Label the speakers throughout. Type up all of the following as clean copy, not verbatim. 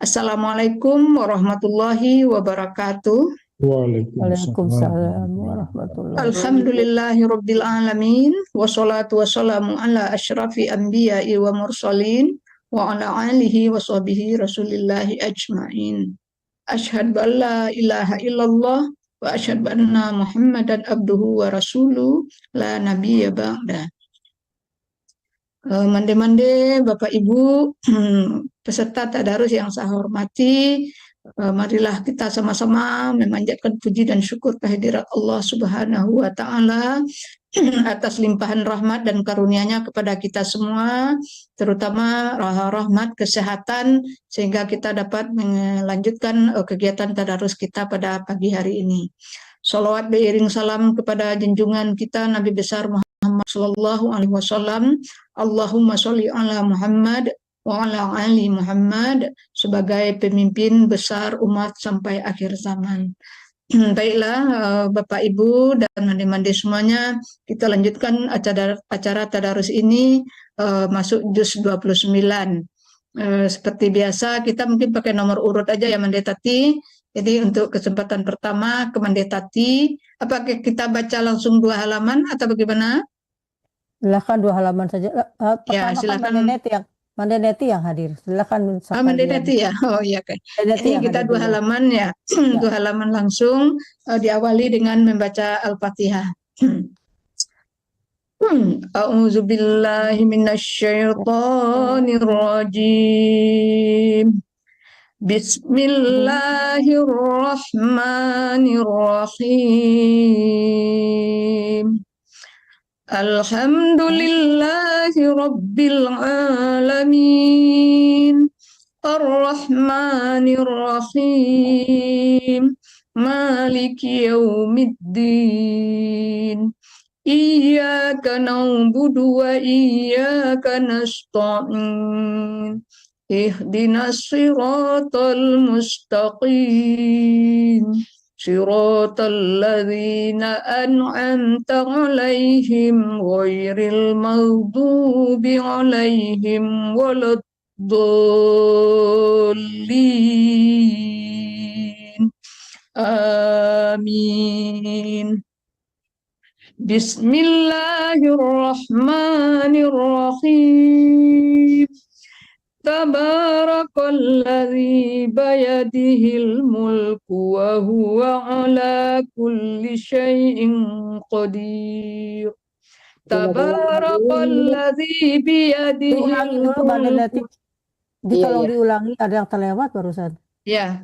Speaker 1: Assalamualaikum warahmatullahi wabarakatuh.
Speaker 2: Waalaikumsalam
Speaker 3: Waalaikumsalam
Speaker 2: warahmatullahi
Speaker 1: Alhamdulillahirabbil alamin wassalatu wassalamu ala asyrafil anbiya'i wa mursalin wa ala alihi wa sahbihi rasulillahi ajmain. Asyhadu an la ilaha illallah wa asyhadu anna Muhammadan abduhu wa rasuluh la nabiyya ba'da. Mande-mande Bapak Ibu peserta tadarus yang saya hormati, marilah kita sama-sama memanjatkan puji dan syukur kehadirat Allah Subhanahu wa taala atas limpahan rahmat dan karunia-Nya kepada kita semua, terutama rahmat kesehatan sehingga kita dapat melanjutkan kegiatan tadarus kita pada pagi hari ini. Shalawat beriring salam kepada junjungan kita Nabi besar Muhammad sallallahu alaihi wasallam. Allahumma sholli ala Muhammad wa ala ali Muhammad sebagai pemimpin besar umat sampai akhir zaman. Baiklah Bapak Ibu dan mandi-mandi semuanya, kita lanjutkan acara tadarus ini masuk juz 29. Seperti biasa kita mungkin pakai nomor urut aja ya Mande Tati. Jadi untuk kesempatan pertama ke Mande Tati, apakah kita baca langsung 2 halaman atau bagaimana?
Speaker 2: Silakan 2 halaman saja.
Speaker 1: Ya,
Speaker 2: Pertama
Speaker 1: silakan.
Speaker 2: kan Mande Neti yang hadir. Silakan.
Speaker 1: Mande Neti ya. Oh iya kan. Ini kita 2 halaman ya. 2 halaman langsung diawali dengan membaca Al-Fatihah. A'udzu billahi minasyaitonir rajim. Bismillahirrahmanirrahim. Alhamdulillahi rabbil alamin. Ar-Rahmanir Rahim. Maliki yaumiddin. Iyyaka na'budu wa iyyaka nasta'in. Ihdinas siratal mustaqim. Siratal ladzina an'amta 'alaihim ghairil maghdubi 'alaihim waladdallin. Amin. Bismillahirrahmanirrahim. Tabarakalladzi biyadihil mulku wa huwa ala kulli syai'in qadir. Tabarakalladzi biyadihil mulku.
Speaker 2: Kalau diulangi ada yang terlewat barusan.
Speaker 1: Ya.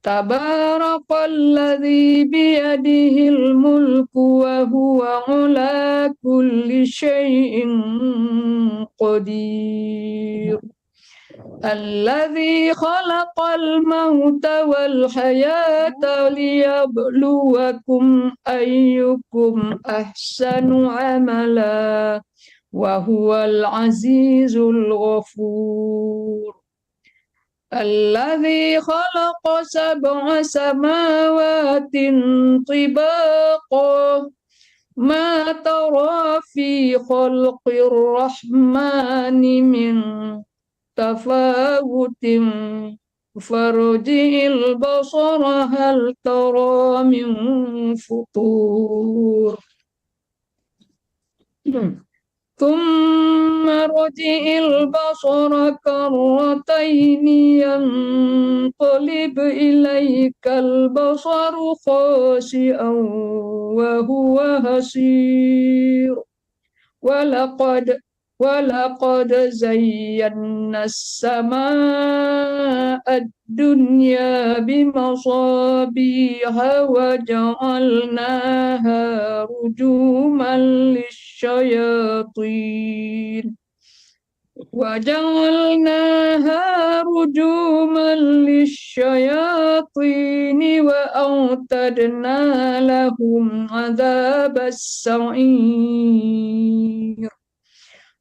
Speaker 1: Tabarakalladzi biyadihil mulku wa huwa ala kulli syai'in qadir. Alladzi khalaqal mauta wal hayata liyabluwakum ayyukum ahsanu amala wa huwal azizul ghafur. Alladzi khalaqa sab'a samawatin tibaqa ma tara fi khalqir rahmani min tafawutin farji'il basara hal tara min futur. Thumma rji'il basara karrataini yanqalib ilaikal basaru khasi'an wa huwa hasir. Walaqad zayyana as-samaa'a ad-dunya bimasabiha wa ja'alnaha rujuman lisyayatin wa a'tadna lahum 'adzabas sa'ir.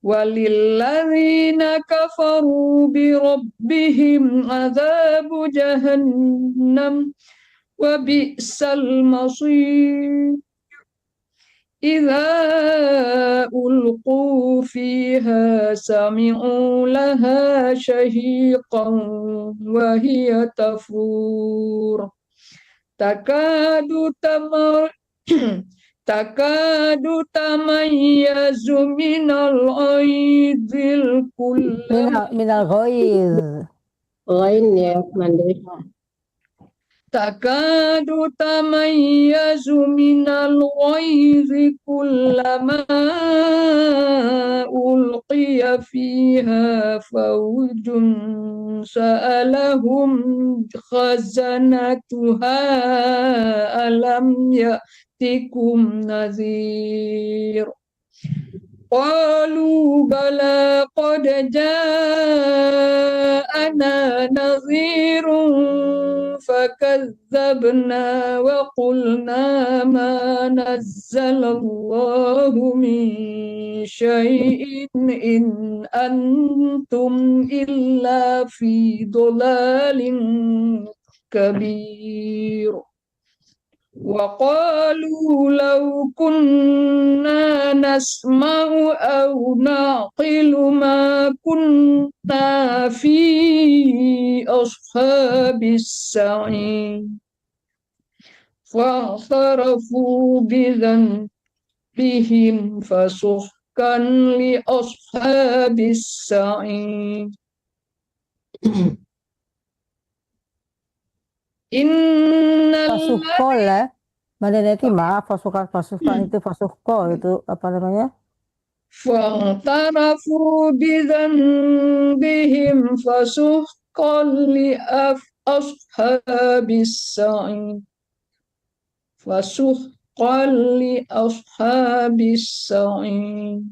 Speaker 1: Walilladzina kafaru bi rabbihim 'adzabu jahannam wa bi'sal masir. إذا ألقوا فيها سمعوا لها شهيقا وهي تفور تكاد تمر تكاد تميز من الغيظ
Speaker 2: من الغيظ.
Speaker 3: Lain ya, Mandiri.
Speaker 1: تكاد تميز من الغيظ كلما ألقي فيها فوج سألهم خزنتها ألم يأتكم نذير قالوا بلى قد جاءنا نذير فكذبنا وقلنا ما نزل الله من شيء إن أنتم إلا في ضلال كبير وقالوا لو كنا نسمع أو نعقل ما كنا في أصحاب السعير فاعترفوا بذنبهم فسحقا لأصحاب السعير
Speaker 2: Fasuhkol ya. Mbak Neti, maaf, pasukan itu fasuhkol itu apa namanya?
Speaker 1: فاعترفوا بذنبهم فسحقا لأصحاب السعير فسحقا لأصحاب السعير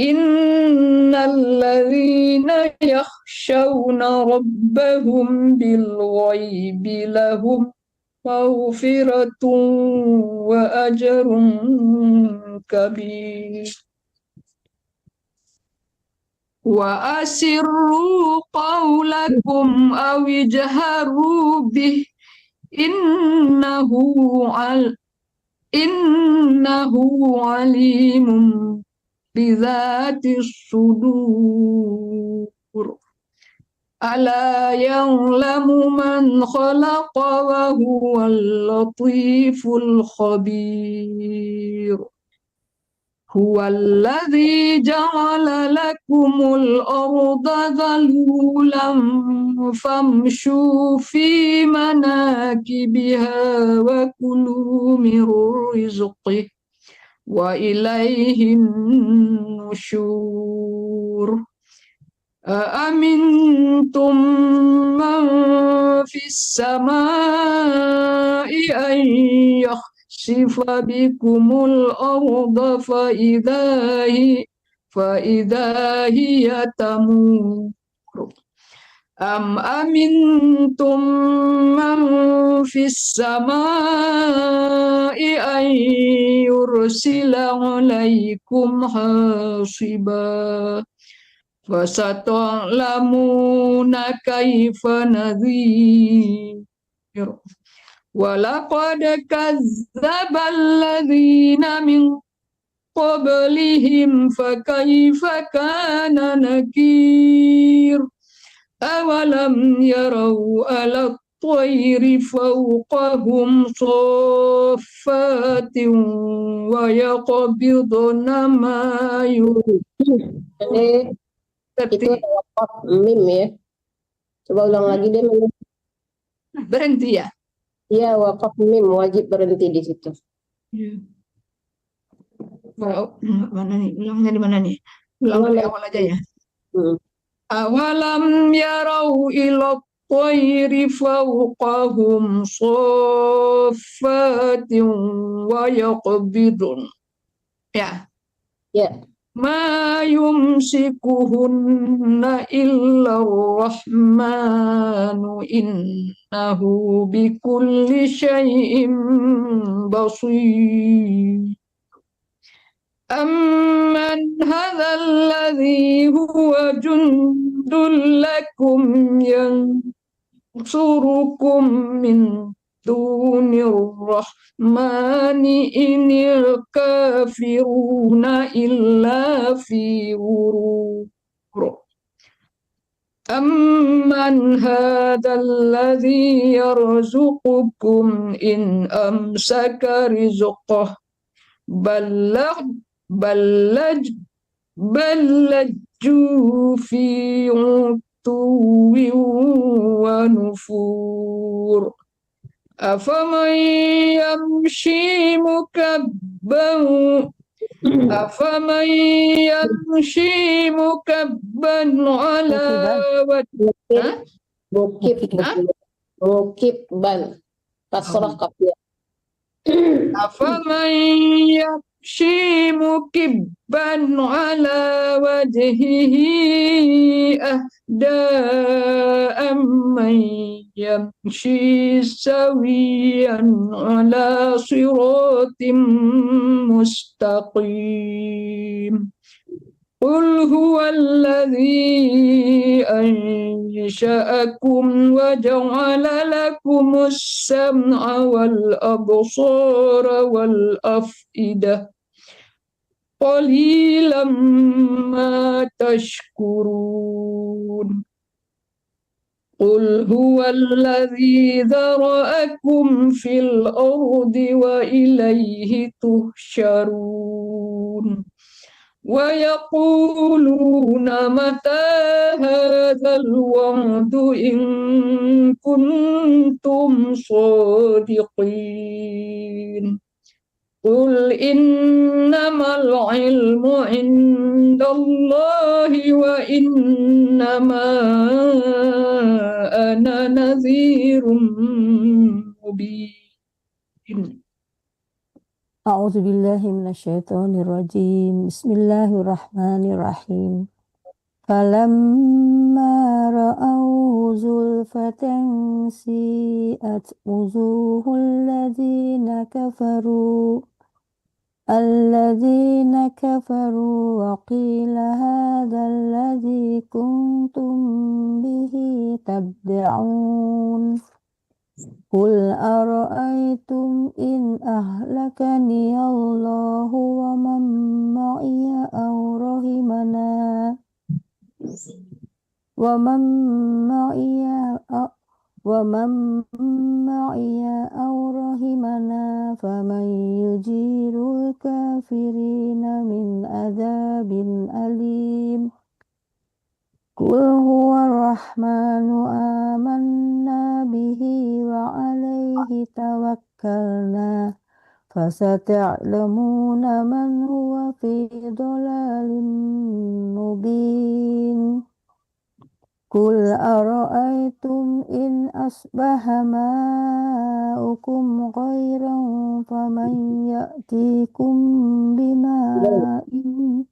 Speaker 1: إن الذين يخشون ربهم بالغيب لهم مغفرة وأجر كبير وأسروا قولكم أو اجهروا به إنه عليم بذات الصدور ألا يعلم من خلق وهو اللطيف الخبير هو الذي جعل لكم الأرض ذلولا فامشوا في مناكبها وكلوا من رزقه وإليه النشور أأمنتم من في السماء أن يخسف بكم الأرض فإذا هي تمور أم أمنتم من في السماء أن يرسل عليكم حاصبا فستعلمون كيف نذير ولقد كذب الذين من قبلهم فكيف كان نكير أولم يروا على الطير فوقهم صافات ويقبضن ما
Speaker 3: Ini itu wakaf mim ya. Coba ulang lagi deh.
Speaker 1: Berhenti ya?
Speaker 3: Iya, wakaf mim wajib berhenti di situ.
Speaker 1: Mana nih? Ulangnya di mana nih? Ulang dari awal aja ya. Awalam yarau ila الطير فوقهم صافات ويقبضن ya ما يمسكهن إلا الرحمن إنه بكل شيء بصير أمن هذا الذي هو جند لكم ينصركم من dunir rahmani inil kafiruna illa fi ghurur. Amman hadzal ladzi yarzuqukum in amsaka rizqah ballaj ballaj ballajju fi utuwi wa nufur. Afaman yamshi mukabban ala wajhih
Speaker 3: Mukib, mukib ban kasrah kafir.
Speaker 1: Afaman yamshi mukibban ala wajhihi ahda amman yamshi sawiyan ala siratim mustaqim. Qul huwallazi ansha'akum wa ja'ala lakumus sam'a wal absara wal af'idah qalilan ma tashkurun. Qul huwallazi dzara'akum fil ardi wa ilayhi tuhsyarun. Wa yaquluna mata hadzal wa'du in kuntum shadiqin. Qul innamal ilmu indallahi wa innama ana nadhirum mubin.
Speaker 2: A'udzu billahi minasyaitonir rajim. Bismillahirrahmanirrahim. Falamma ra'au zulfatan si'at wujuhul ladzina kafaru wa qila hadzal ladzi kuntum bihi tad'un. Qul ara'aytum in ahlakani Allahu wa man ma'iya aw rahimana faman yujirul kafirina min adzabin alim. Qul huwa rahmanu amanna bihi wa alaihi tawakkalna fasata'lamuna man huwa fi dhalalin mubin. Qul ara'aytum in asbaha ma'ukum ghairan faman ya'tikum bima'in.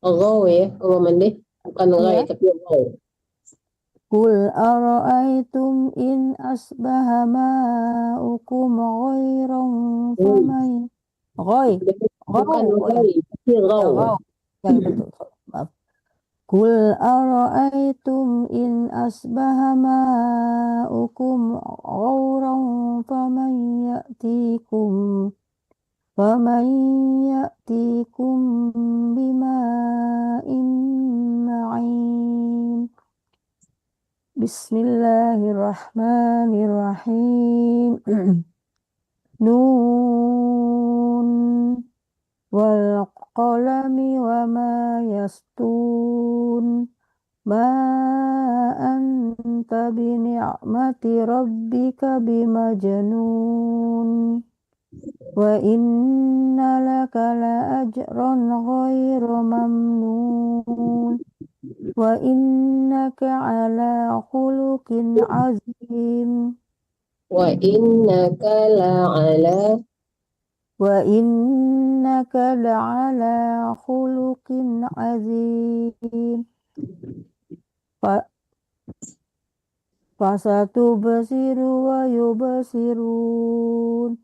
Speaker 3: Ghaw ya, mandi bukan ghaw tapi ghaw.
Speaker 2: Qul ara'aytum in asbaha ma'ukum ghairan faman
Speaker 3: Bukan ghaw, tapi ghaw.
Speaker 2: Ya betul. Maaf. Qul ara'aytum in asbaha ma'ukum ghauran faman ya'tikum bima'in ma'in. Bismillahirrahmanirrahim. Nun wal qalami wa ma yastun. Ma anta bi ni'mati rabbika bimajnun. Wa inna laka la ajran ghairu mamnun. Wa innaka ala khuluqin azim.
Speaker 3: Wa innaka la'ala
Speaker 2: khuluqin azim. Fasatubsiru wa yubsirun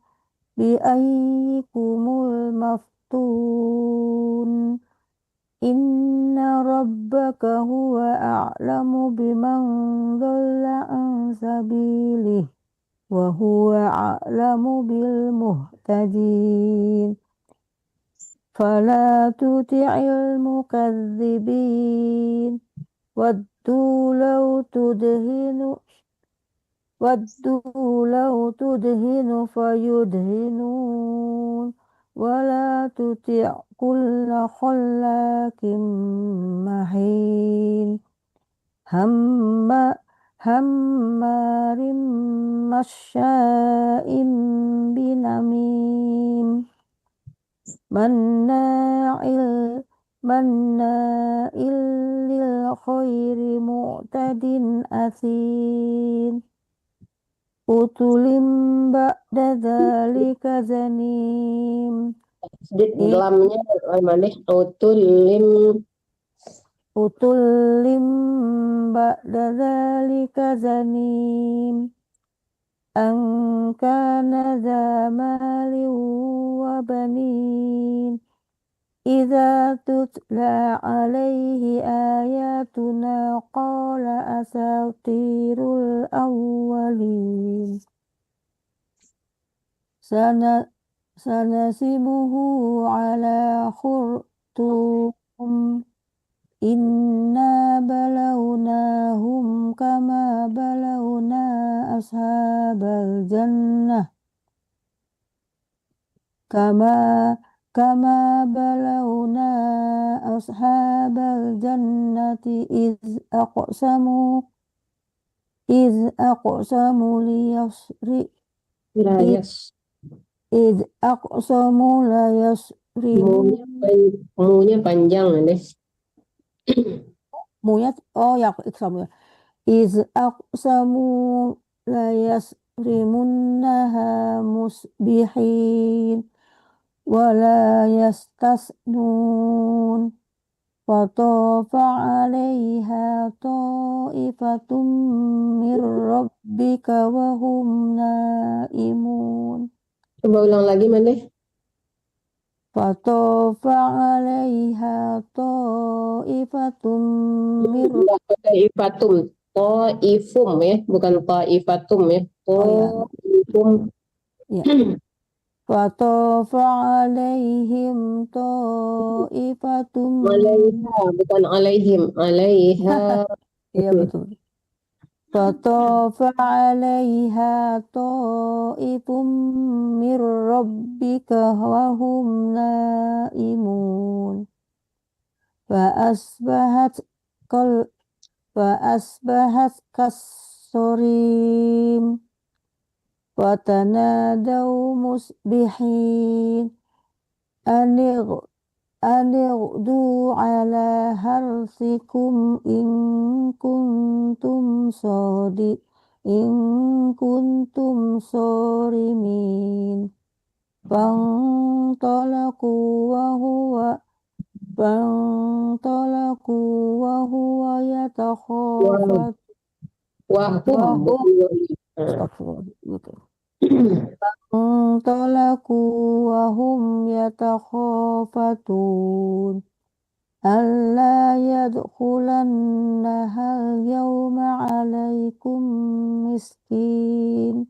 Speaker 2: bi ayyikumul maftun. Inna rabbaka huwa a'lamu biman dhalla an sabilih وهو أعلم بالمهتدين فلا تطع المكذبين ودوا لو تدهن فيدهنون ولا تطع كل خلاق مهين همار مشاء بنميم مناع للخير معتد أثيم عتل بعد ذلك زنيم
Speaker 3: Sedikit di dalamnya maneh utulim
Speaker 2: عتل بعد ذلك زنيم أن كان ذا مال وبنين إذا تتلى عليه آياتنا قال أساطير الأولين سنسمه على خرطوم إنا بلوناهم كما بلونا أصحاب الجنة كما بلونا أصحاب الجنة
Speaker 3: wilayas.
Speaker 2: إذ أقسموا ليصرمون
Speaker 3: Munya panjang maneh.
Speaker 2: munya oh ya iksamu ya iz aqsamu la yasrimunnaha musbihin wa la yastasnun fatafa 'alaiha ta'ifatum mir rabbika wa hum naimun
Speaker 3: Coba ulang lagi maneh.
Speaker 2: fatafa 'alaiha ta'ifatum mir
Speaker 3: Taifatum. Taifum ya, bukan taifatum ya.
Speaker 2: oh ya
Speaker 3: Taifum.
Speaker 2: ya فطاف عليهم طائفة
Speaker 3: Alaiha, bukan alaihim. Alaiha.
Speaker 2: iya betul فطاف عليها طائف من ربك وهم نائمون فأصبحت كالصريم وتنادوا مصبحين أن اغدوا على حرثكم إن كنتم صارمين فانطلقوا وهو يتخافت
Speaker 3: Wahum.
Speaker 2: Astagfirullah. انطلقوا وهم يتخافتون ألا يدخلنها اليوم عليكم مسكين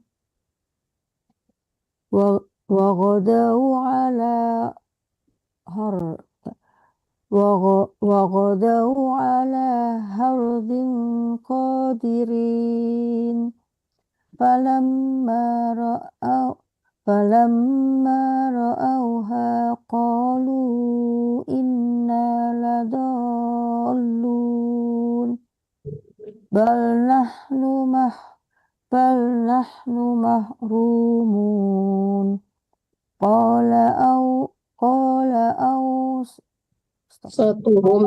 Speaker 2: وغدوا على حرد قادرين فلما رأوها قالوا إنا لضالون بل نحن محرومون قال
Speaker 3: Satuhum.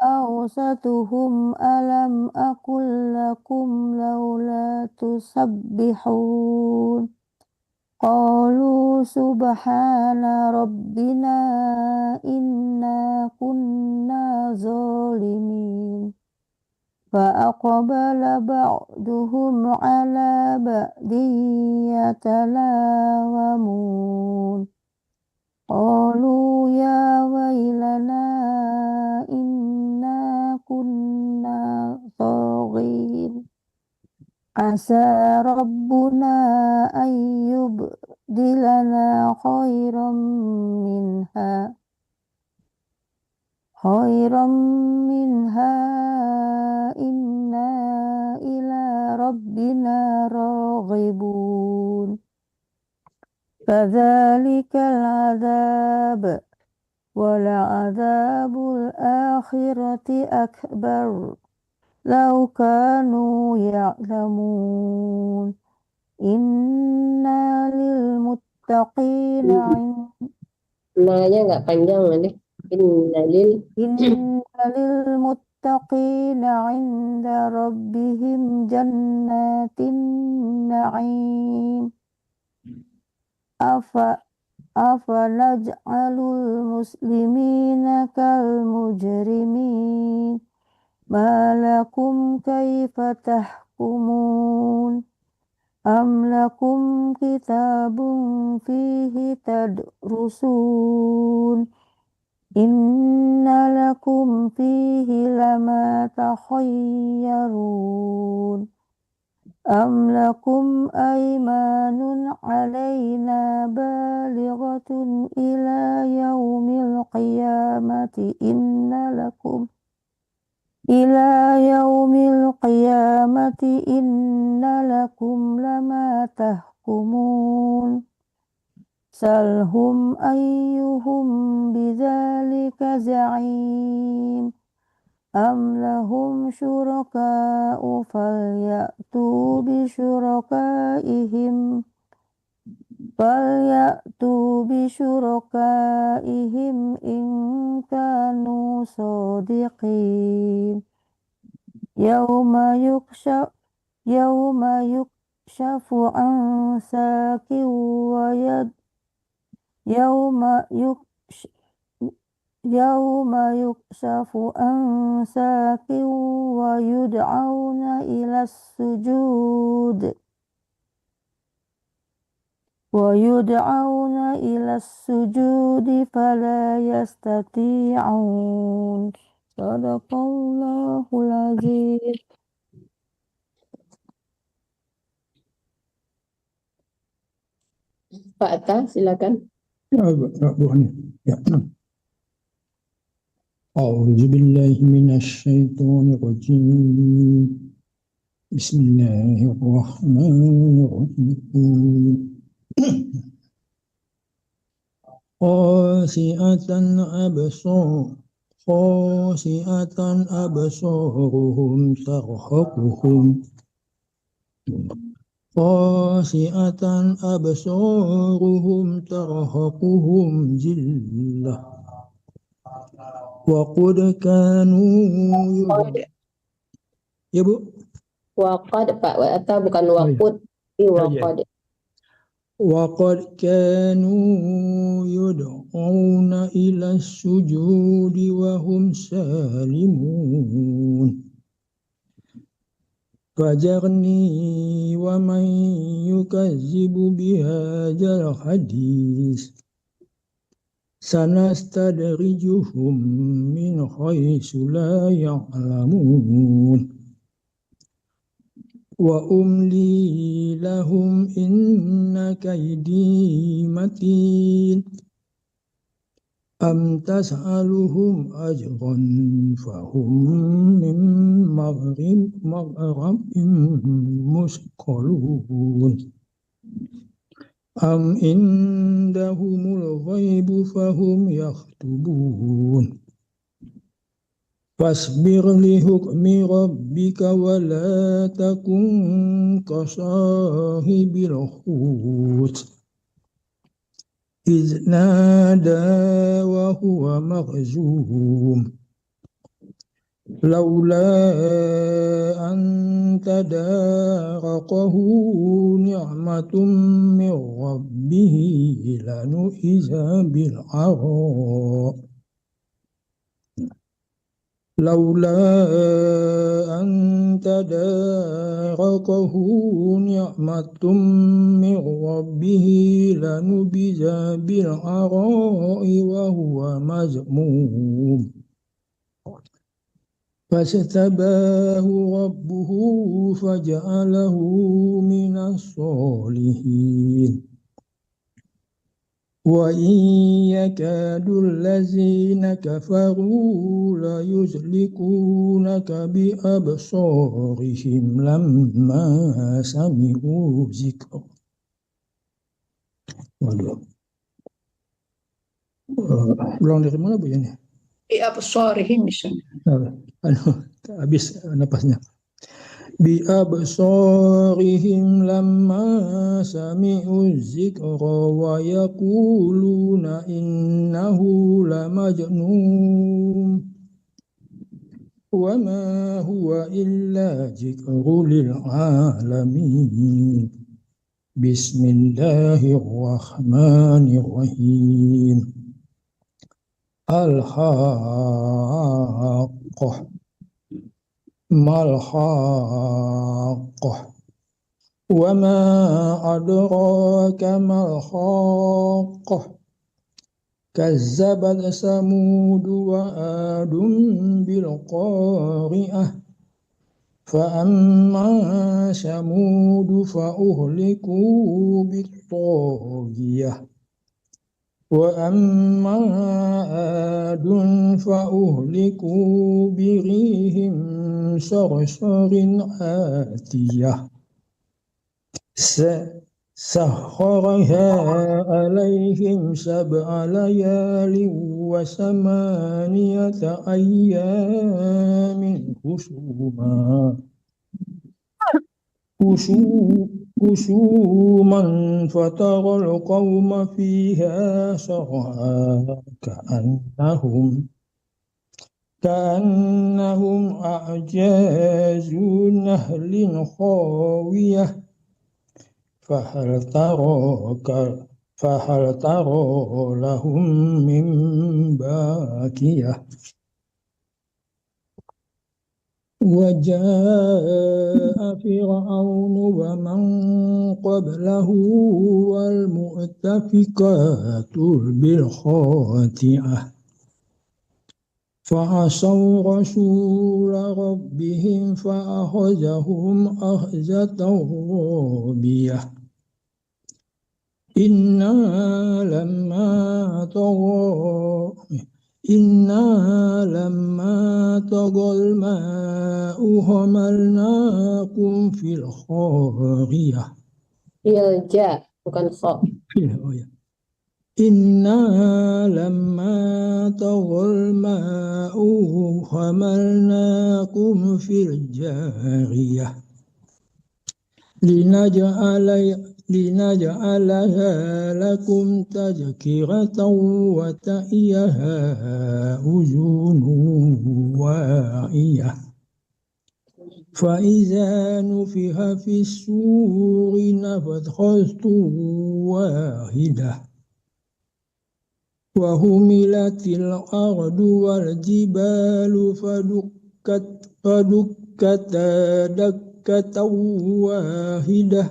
Speaker 2: أوسطهم ألم أقل لكم لولا تسبحون قالوا سبحان ربنا إنا كنا ظالمين فأقبل بعضهم على بعض يتلاومون قالوا يا ويلنا إنا كنا طاغين Asa Rabbuna an yubdilana khairam minha inna ila rabbina raghibun. Kadzalikal adzab wal'adzabul akhirati akbar law kanu ya'lamun. Inna lil muttaqina
Speaker 3: Nanya nggak panjang nanti. Innalil
Speaker 2: muttaqina 'inda rabbihim jannatin na'im. Afa naj'alul muslimina kal mujrimin. Malakum kaifa tahkumun. Am lakum kitabun fihi tadrusun. Inna lakum fihi lama takhayyarun. Am lakum aymanun alayna balighatun ila yaumil qiyamati inna lakum lama tahkumun. Salhum ayyuhum bidzalika za'im. Am lahum syuraka'u falyatu bisyurakaihim in kanu shadiqin. Yawma yukshafu an saqin wa yud'auna ila sujudi fala yastati'un. Sadaqallahul azim.
Speaker 3: Pak Atta, silakan.
Speaker 4: Ya. A'udzu billahi minasy syaithanir rajim. Bismillahirrahmanirrahim. Khasi'atan absaruhum tarhaquhum zillah wa qad kanu ya Bu
Speaker 3: Waqad, Pak Atta, bukan waqud. Waqad.
Speaker 4: وقد كانوا يدعون إلى السجود وهم سالمون فذرني ومن يكذب بهذا الحديث سنستدرجهم من حيث لا يعلمون وأملي لهم إن كيدي متين أم تسألهم أجرا فهم من مغرم مثقلون أم عندهم الغيب فهم يكتبون Fasbir li hukmi rabbika wa la takun kasahibil hut iz nada wa huwa maghzum laula an tadarakahu ni'matum min rabbihi lanu'iza bil ara لولا أن تداركه نعمة من ربه لنبذ بالعراء وهو مذموم فاجتباه ربه فجعله من الصالحين وإن يكاد الذين كفروا ليزلقونك بأبصارهم لما سمعوا ذكر. Waduh. Ulang dari mana Bu ini?
Speaker 1: Bi absarihim misalnya.
Speaker 4: Habis napasnya. Bi absarihim lamma sami'u dzikra wa yaquluna innahu lamajnun wa ma huwa illa dzikrul lil alamin. Bismillahirrahmanirrahim. Al-Haqqah Mal-Haqqah Wa ma adraka mal-Haqqah Kazzabat Samud wa Adun bil-Qari'ah Fa'amma Samud fa'uhliku bit-Taghiyah وأما عاد فأهلكوا بريح صرصر آتية سخرها عليهم 7 ليال و8 أيام خصوما فترى القوم فيها صرعى كأنهم أعجاز نخل خاوية فهل ترى لهم من باقية وجاء فرعون ومن قبله والمؤتفكات بالخاطئة فعصوا رسول ربهم فأخذهم أخذة رابية إنا لما طغى الماء حملناكم في الخارية.
Speaker 3: Filja, bukan kha.
Speaker 4: إنا لما طغى الماء حملناكم في الجارية لنجعلها لكم تذكرة وتعيها أذن واعية فإذا نفخ في الصور نفخة واحدة وهملت الأرض والجبال فدكتا دكة واحدة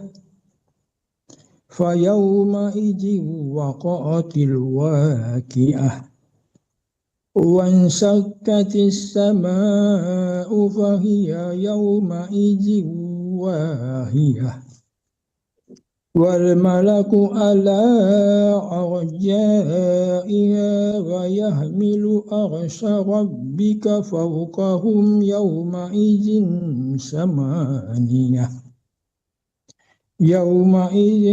Speaker 4: فيومئذ وقعت الواقعة وانشقت السماء فهي يومئذ واهية والملك على أرجائها ويحمل عرش ربك فوقهم يومئذ ثمانية يومئذ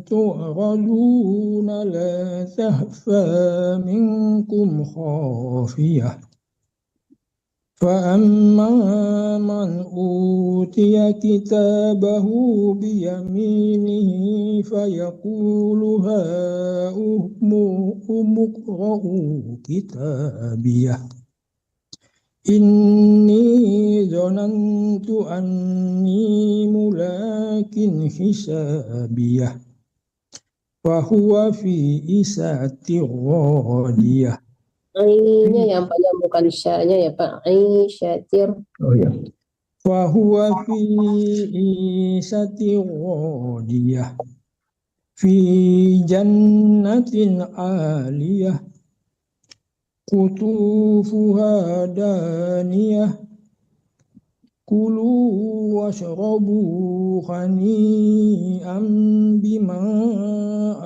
Speaker 4: تعرضون لا تخفى منكم خافية فأما من أوتي كتابه بيمينه فيقول هاؤم اقرءوا كتابيه إني ظننت أني ملاك حسابيه فهو في عيشة راضية.
Speaker 3: Ainnya yang panjang bukan syanya ya Pak. Ain syatir.
Speaker 4: Oh ya. Fahuwa fi isati radiyah fi jannatin aliyah قطوفها دانية كلوا واشربوا هنيئا بما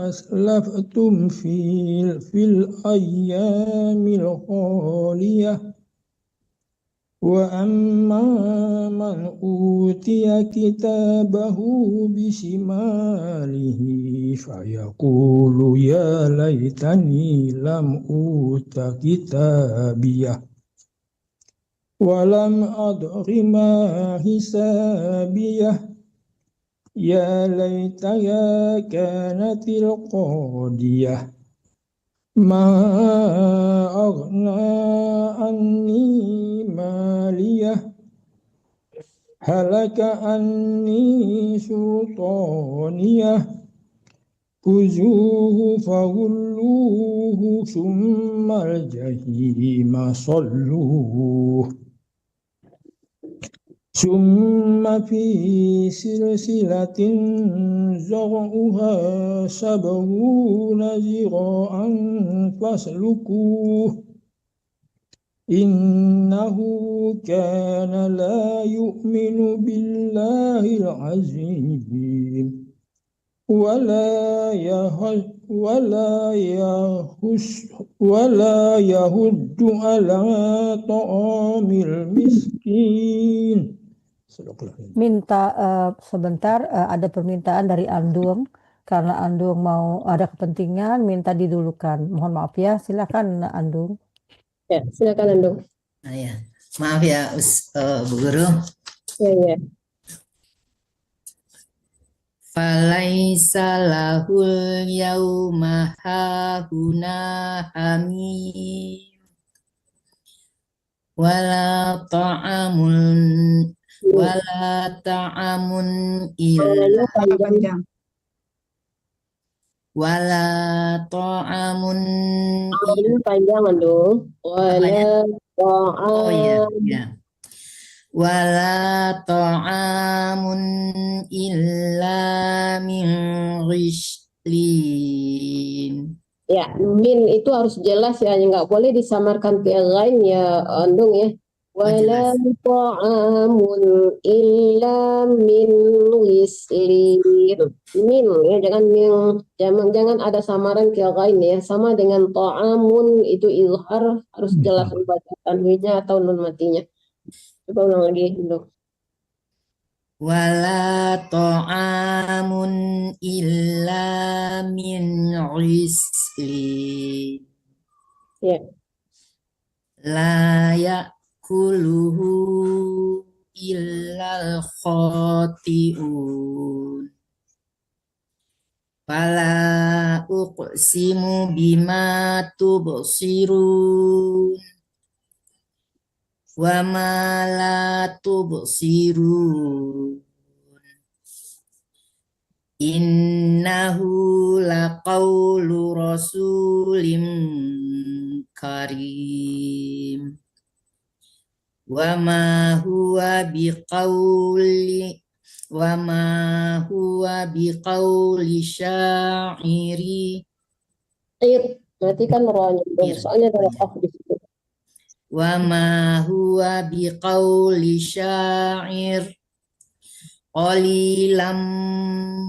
Speaker 4: أسلفتم في الأيام الخالية وأما من أوتي كتابه بشماله فيقول يا ليتني لم أوت كتابيه ولم أدر ما حسابيه يا ليتها كانت القاضية ما أغنى عني ماليه هلك عني سلطانيه خذوه فغلوه ثم الجحيم صلوه ثم في سلسلة زرعها 70 ذراعا فاسلكوه إنه كان لا يؤمن بالله العظيم ولا يهد على طعام المسكين.
Speaker 2: Sebentar, ada permintaan dari Andung. Karena Andung mau ada kepentingan, minta didulukan. Mohon maaf ya, silakan Andung.
Speaker 3: Ya, silakan Andung.
Speaker 5: Nah, ya. Maaf ya, Bu Guru.
Speaker 3: Ya.
Speaker 5: Falaisa lahul yauma hahuna hamim wala ta'amun illa
Speaker 1: Panjang.
Speaker 5: wala ta'amun
Speaker 3: Ini panjang Andung. Wala
Speaker 5: oh ya,
Speaker 3: ta'am.
Speaker 5: ya. Wala ta'amun illa min ghislin.
Speaker 3: Ya, min itu harus jelas ya, nggak boleh disamarkan ke yang lain ya Andung ya. Wala ta'amun illa min ghislin. Min ya, jangan ada samaran ke yang lain ya. Sama dengan ta'amun itu izhar harus jelas baca tanwinnya atau nun matinya. Coba ulang lagi Andung.
Speaker 5: Wala ta'amun illa min ghislin.
Speaker 3: Ya.
Speaker 5: La ya'kuluhu illal khati'un. Fala uqsimu bima tubsirun wa ma la tubsirun. Innahu laqawlu rasulim karim wa ma huwa biqauli syairi.
Speaker 3: Berarti kan rohnya soalnya ada qaf di situ.
Speaker 5: Wa ma huwa biqauli syair qalilam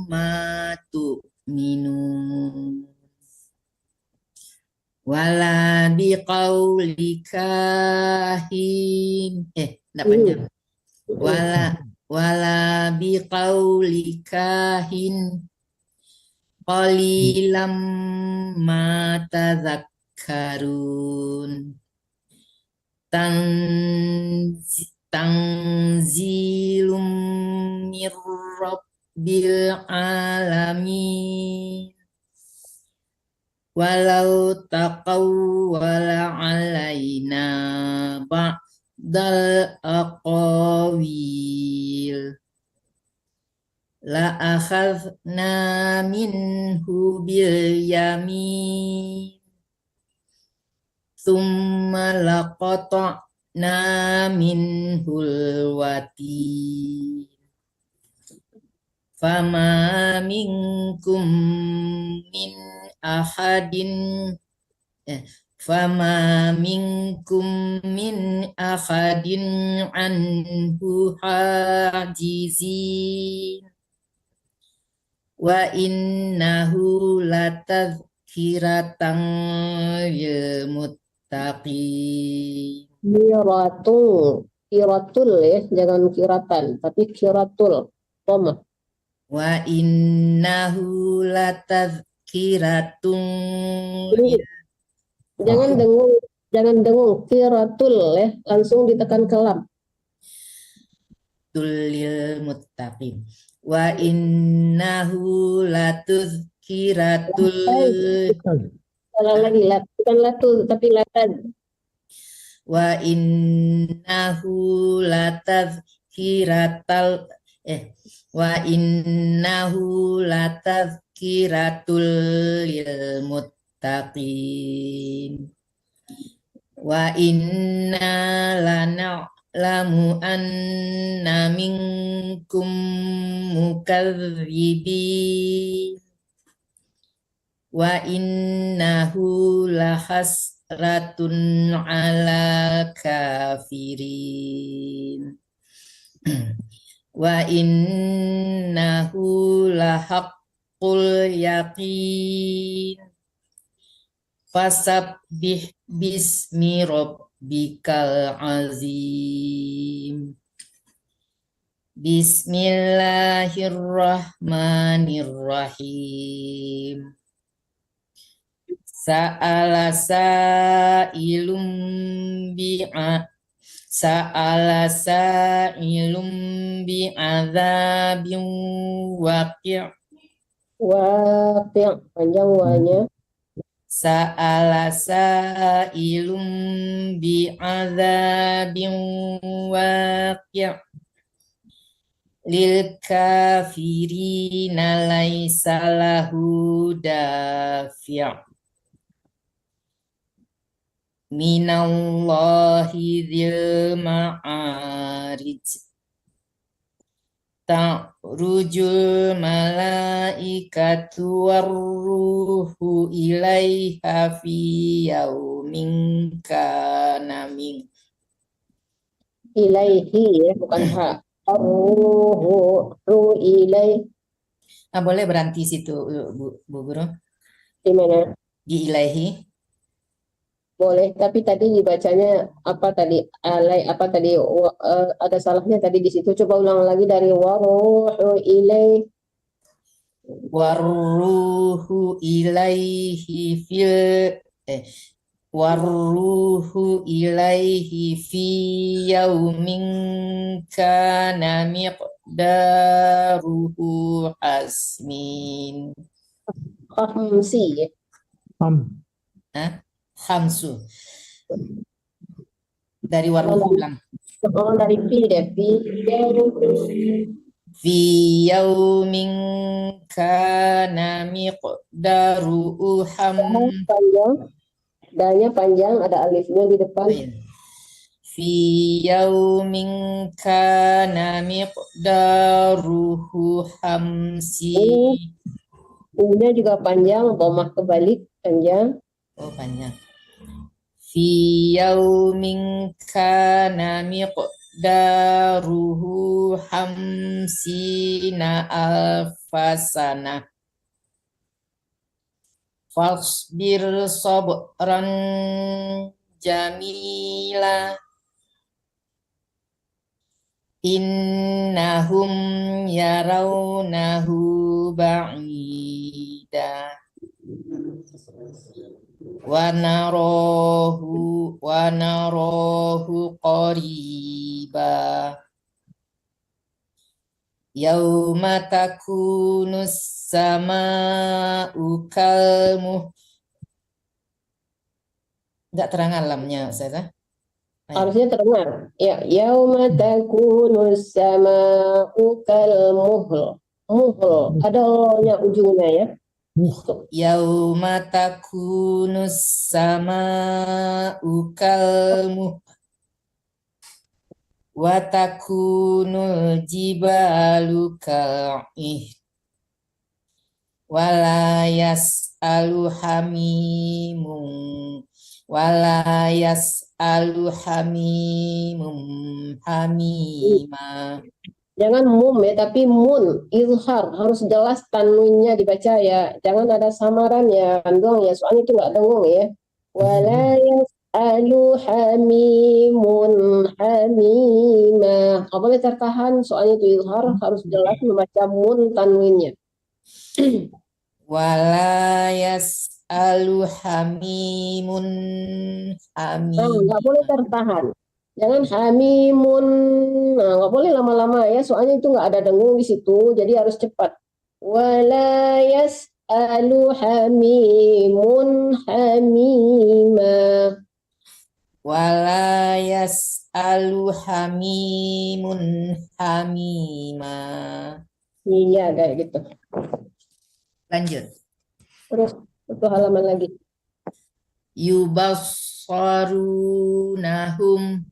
Speaker 5: ma tu'minun wala biqauli kahin wala biqauli kahin qalilam ma tadhakkarun. Tanzilum mir rabbil alamin walau taqawwala alaina ba'dal aqawil la akhadna minhu bil yamin thumma laqata'na minhul watin fama minkum min ahadin Fama minkum min ahadin anhu hajizin wa innahu latadhkiratan lil muttaqin.
Speaker 3: Kiratul ya, jangan kiratan, tapi kiratul. Toma.
Speaker 5: Wa innahu latadhkiratun
Speaker 3: Ini jangan dengung, kiratul ya, langsung ditekan ke lam.
Speaker 5: lil muttaqin. Wa innahu latadhkiratul
Speaker 3: Salah lagi, bukan latul, tapi latan.
Speaker 5: wa innahu latadhkiratul lil muttaqin. Wa inna lana'lamu anna minkum mukadzibin wa innahu lahasratun ala kafirin wa innahu lahaqqul yaqin fasabbih bismi rabbikal azim. Bismillahirrahmanirrahim. Sa'ala sa'ilum bi'adzabin waqi'.
Speaker 3: Waqi', panjang wanya.
Speaker 5: Sa'ala sa'ilum bi'adzabin waqi' lil kafirina laisa lahu dafi'. Minallahi dzil ma'arij. Ta'rujul malaikatu warruhu ilaiha fi yaumin kana min.
Speaker 3: Ilaihi ya, bukan ha. Ruhu ilaih.
Speaker 5: Nah, boleh berhenti situ, Bu Guru?
Speaker 3: Di mana?
Speaker 5: Di ilaihi.
Speaker 3: Boleh, tapi tadi dibacanya apa tadi? Alai apa tadi? Ada salahnya tadi di situ. Coba ulang lagi dari waruhu ilaih.
Speaker 5: Warruhu ilaihi warruhu ilaihi fi yaumin kana miqdaruhu hasmin.
Speaker 3: Khamsi ya.
Speaker 5: Khamsu. Dari warruhu bilang.
Speaker 3: Oh, dari fi deh.
Speaker 5: Fi yaumin kana miqdaruhu
Speaker 3: panjang. Danya panjang, ada alifnya di depan.
Speaker 5: Fi yaumin kana miqdaruhu hamsi.
Speaker 3: U-nya juga panjang, dhamma kebalik, panjang.
Speaker 5: Oh, panjang. Fi yaumin kana miqdaruhu hamsina alfasana. Fasbir sabran jamila. Innahum yarawnahu ba'ida. Wa narahu qariba. Yauma takunus sama'u kalmuh. Enggak terang alamnya, Ustazah?
Speaker 3: Harusnya terdengar. Ya, yauma takunus sama'u kalmuhl. Muhl. Ada lo-nya ujungnya ya.
Speaker 5: Yauma takunus sama'u kalmuh. Wa takunul jibalu kal'ih. Wala yas'alu hamimun wala yas'alu hamimum hamima.
Speaker 3: Jangan mum ya, tapi mun, izhar, harus jelas tanwinnya dibaca ya. Jangan ada samarannya, andong ya, soalnya itu nggak dengung ya. Wala yas'alu hamimun hamima. Nggak boleh tertahan, soalnya itu izhar, harus jelas membaca mun tanwinnya.
Speaker 5: Wala yas'alu hamimun
Speaker 3: Nggak boleh
Speaker 5: hamima.
Speaker 3: tertahan. Jangan hamimun, nah, nggak boleh lama-lama ya, soalnya itu nggak ada dengung di situ, jadi harus cepat. Wala yas'alu hamimun hamima.
Speaker 5: Wala yas'alu hamimun hamima.
Speaker 3: Iya, kayak gitu.
Speaker 5: Lanjut.
Speaker 3: Terus satu halaman lagi.
Speaker 5: Yubassarunahum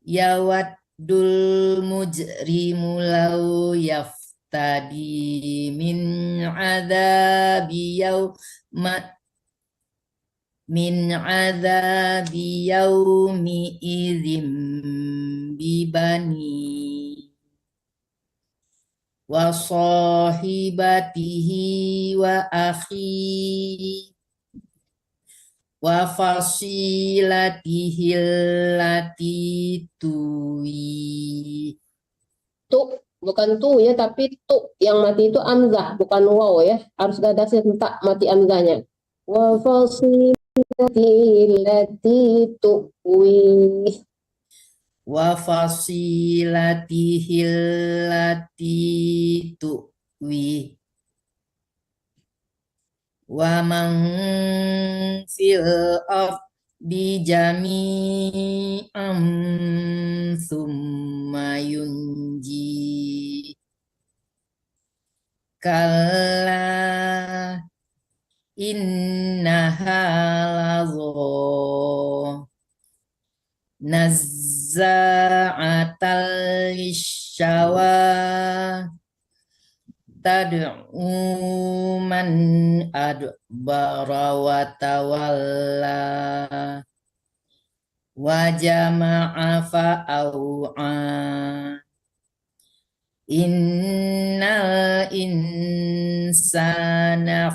Speaker 5: yawaddul mujrimu law yaftadi min adzabi yaumi idzim bibani wa sahibatihi wa akhi wa fasilatihi allati tuwi.
Speaker 3: Tu, bukan tu ya, tapi tu yang mati itu amzah, bukan waw ya. Harus ada sentak mati amzahnya. Wa fasilatihi allati tuwi.
Speaker 5: Wa fasilatihi allati tuwi. Wa man fil ardi jami'an thumma yunji. Kalla innaha lazoo nazza'atal lisyawa tad'u man adbara wa tawalla wa jama'a fa'au'a. Innal insana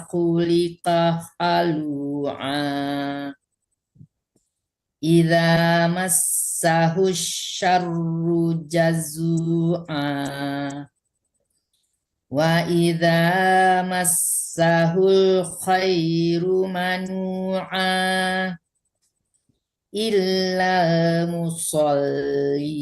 Speaker 5: khuliqa halu'a idza massahu syarru jazu'a wa idza massahul khairu manu'a illa musalli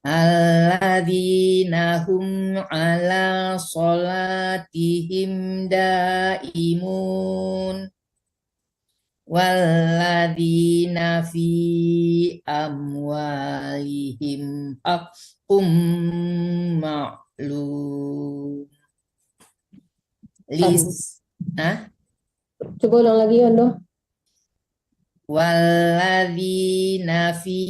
Speaker 5: alladzina hum ala salatihim daimun walladzina fi amwalihim haqqum ma'lum.
Speaker 3: Coba ulang lagi ya, Doh.
Speaker 5: Walladzina fi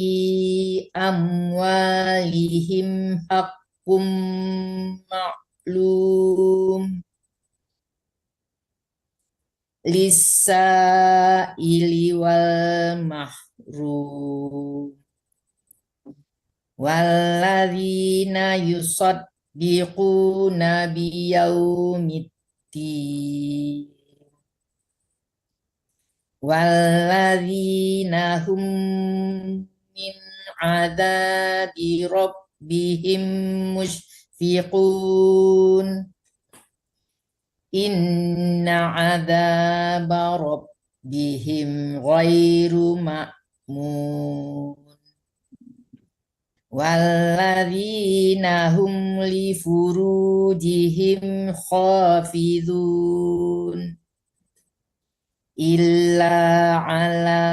Speaker 5: amwalihim haqqum ma'lum lis-sa'ili wal mahrum walladzina yusaddiquna biyaumiddin walladzina hum min adzabi rabbihim mushfiqun inna adzaba rabbihim ghairu ma'mun walladzina hum li furujihim khafidun illa ala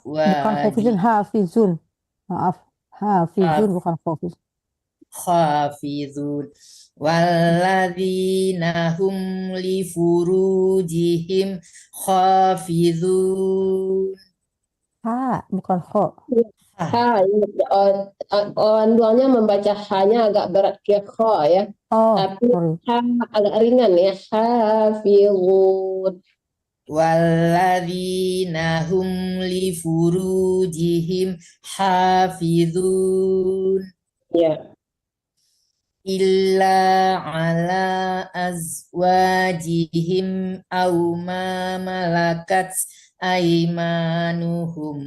Speaker 2: Bukan khafizun,
Speaker 5: azwaji
Speaker 2: hafizun. Maaf, hafizun bukan khafiz.
Speaker 5: khafizun walladzina hum li furujihim khafizun
Speaker 2: Ha, bukan kho.
Speaker 3: Ha, Anduangnya membaca hanya agak berat ke kho ya.
Speaker 2: Oh,
Speaker 3: Tapi
Speaker 2: sorry.
Speaker 3: ha agak ringan ya. Hafizun.
Speaker 5: Walladzina hum li furujihim hafizun
Speaker 3: Ya.
Speaker 5: illa ala azwajihim aw ma malakat aimanuhum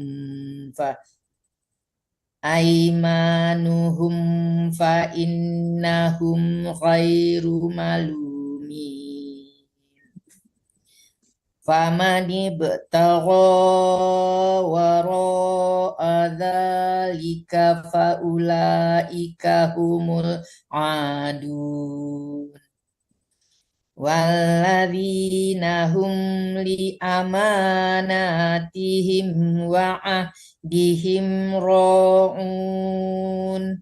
Speaker 5: fa innahum ghairu malumin. Faman ibtagha wara'a dzalika faulaika humul adun. Walladzina hum li amanatihim wa ahdihim ra'un.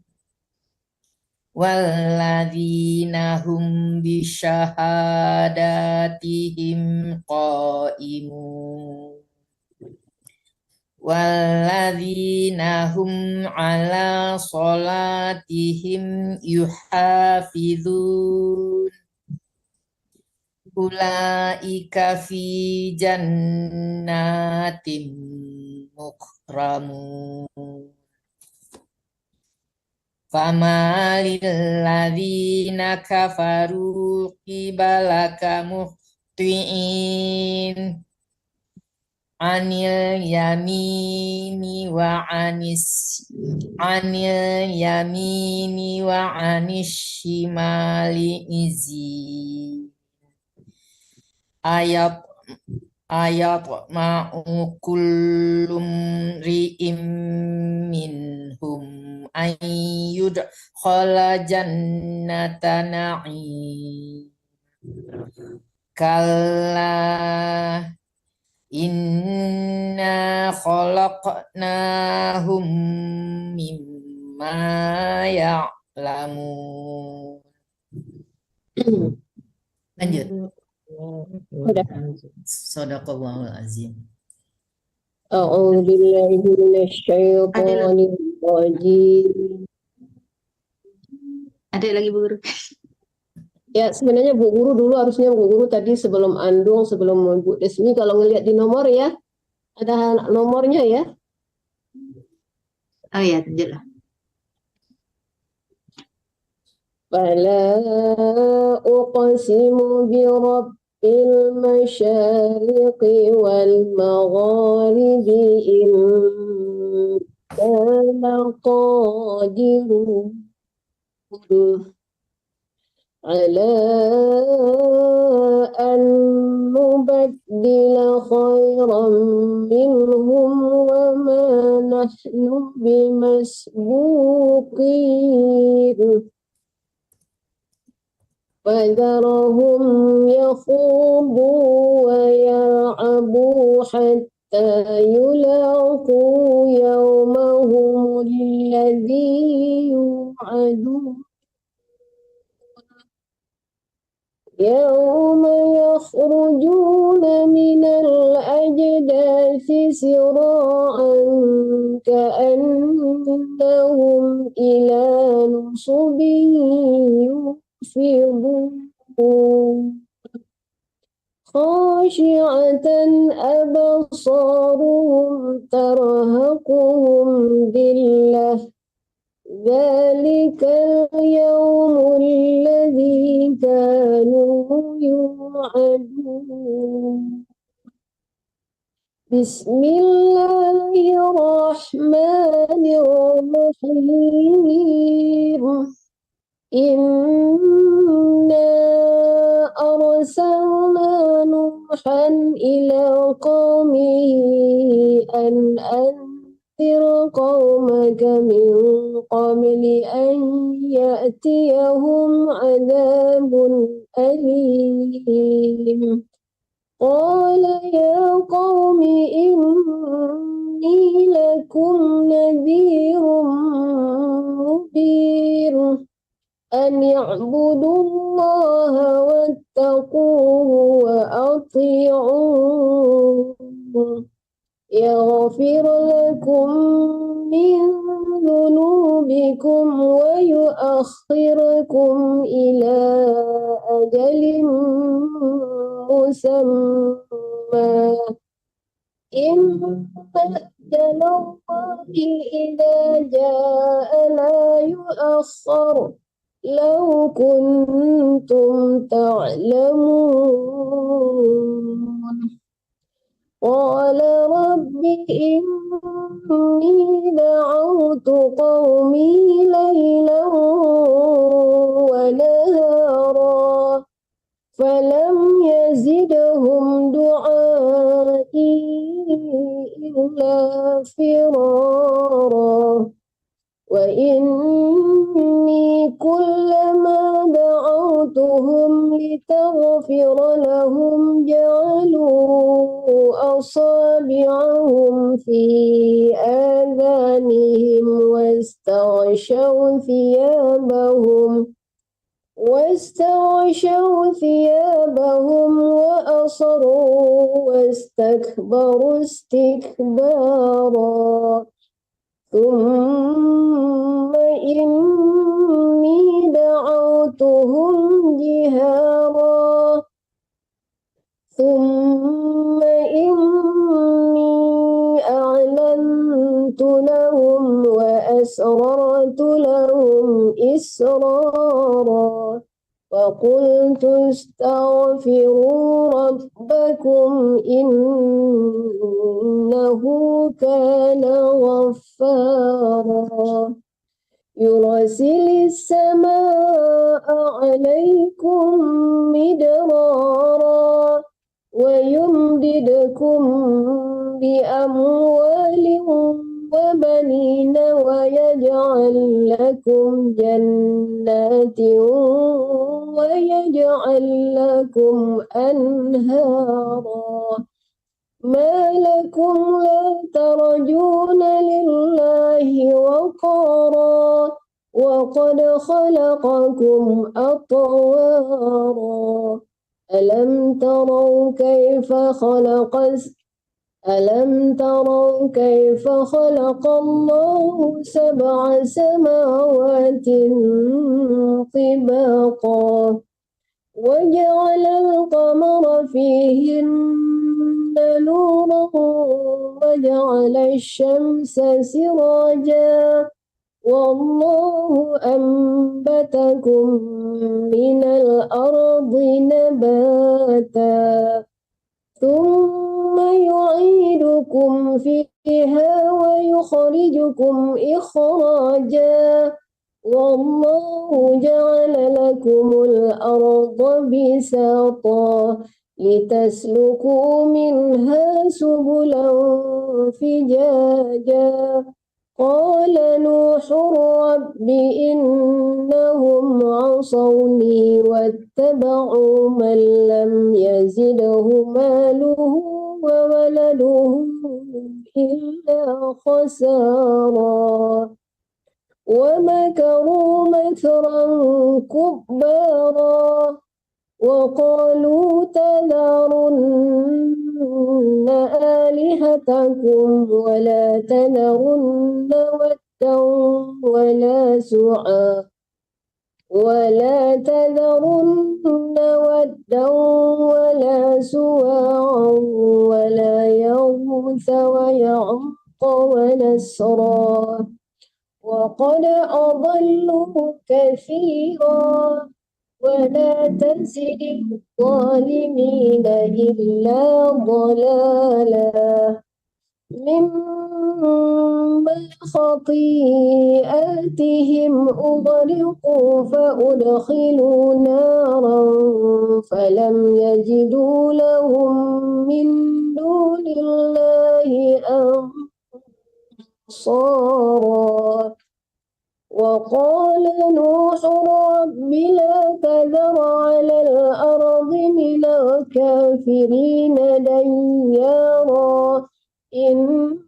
Speaker 5: Walladzina hum bisyahadatihim qaimun. Walladzina hum ala sholatihim yuhafizun. Ulaika fi jannatin mukramun. Famalil ladzina kafaru qibalaka muhti'in anil yamini wa anis shimali izin. Ayat ma'u kullum ri'im minhum ayyud khala jannata na'im. Kalla inna khalaqnahum mimma ya'lamun. Lanjut.
Speaker 3: Udah.
Speaker 5: Shadaqallahul azim.
Speaker 3: A'udzu billahi minasy syaithanir rajim.
Speaker 1: Ada lagi Bu Guru?
Speaker 3: Ya, sebenarnya Bu Guru dulu harusnya Bu Guru tadi sebelum Andung, sebelum Bu Desmi kalau ngelihat di nomor ya, ada nomornya ya.
Speaker 1: Oh ya, lanjutlah.
Speaker 3: Fala uqsimu bi rabbil masyariqi wal magharibi inna qadirun على أن نبدل خيرا منهم وما نحن بمسبوقين فذرهم يخوضوا ويلعبوا حتى يلاقوا يومهم الذي يوعدون يوم يخرجون من الأجداث سراعا كأنهم إلى نصب يوفضون خاشعة أبصارهم ترهقهم ذلة ذلك اليوم الذي كانوا يوعدون بسم الله الرحمن الرحيم إنا أرسلنا نوحا إلى قومه أن أنذر قومك من قبل أن يأتيهم عذاب أليم قال يا قوم إني لكم نذير مبين أن اعبدوا الله واتقوه وأطيعون يغفر لكم من ذنوبكم ويؤخركم إلى أجل مسمى إن أجل الله إذا جاء لا يؤخر لو كنتم تعلمون قال رب إني دعوت قومي ليلا ونهارا فلم يزدهم دعائي إلا فرارا وإني كلما دعوتهم لتغفر لهم جعلوا أصابعهم في آذانهم واستغشوا ثيابهم وأصروا واستكبروا استكبارا ثم إني دعوتهم جهارا ثم إني أعلنت لهم وأسررت لهم إسرارا فقلت استغفروا ربكم إنه كان غفارا يرسل السماء عليكم مدرارا ويمددكم بأموال وبنين ويجعل لكم جنات ويجعل لكم أنهارا ما لكم لا ترجون لله وقارا وقد خلقكم أطوارا ألم تروا كيف خلق الله 7 سماوات طباقا وجعل القمر فيهن نورا وجعل الشمس سراجا والله أنبتكم من الأرض نباتا ثم يعيدكم فيها ويخرجكم إخراجا والله جعل لكم الأرض بساطا لتسلكوا منها سبلا فجاجا قال نوح رب إنهم عصوني واتبعوا من لم يزده ماله وولده إلا خسارا ومكروا مكرا كبارا وقالوا تذرن آلهتكم ولا تذرن ودا ولا سواعا ولا يغوث ويعوق ونسرا وقد أضلوا كثيرا ولا تزد الظالمين إلا ضلالا مما خطيئاتهم أغرقوا فأدخلوا نارا فلم يجدوا لهم من دون الله أنصارا وقال نوح رب لا تذر على الأرض من الكافرين ديارا إنك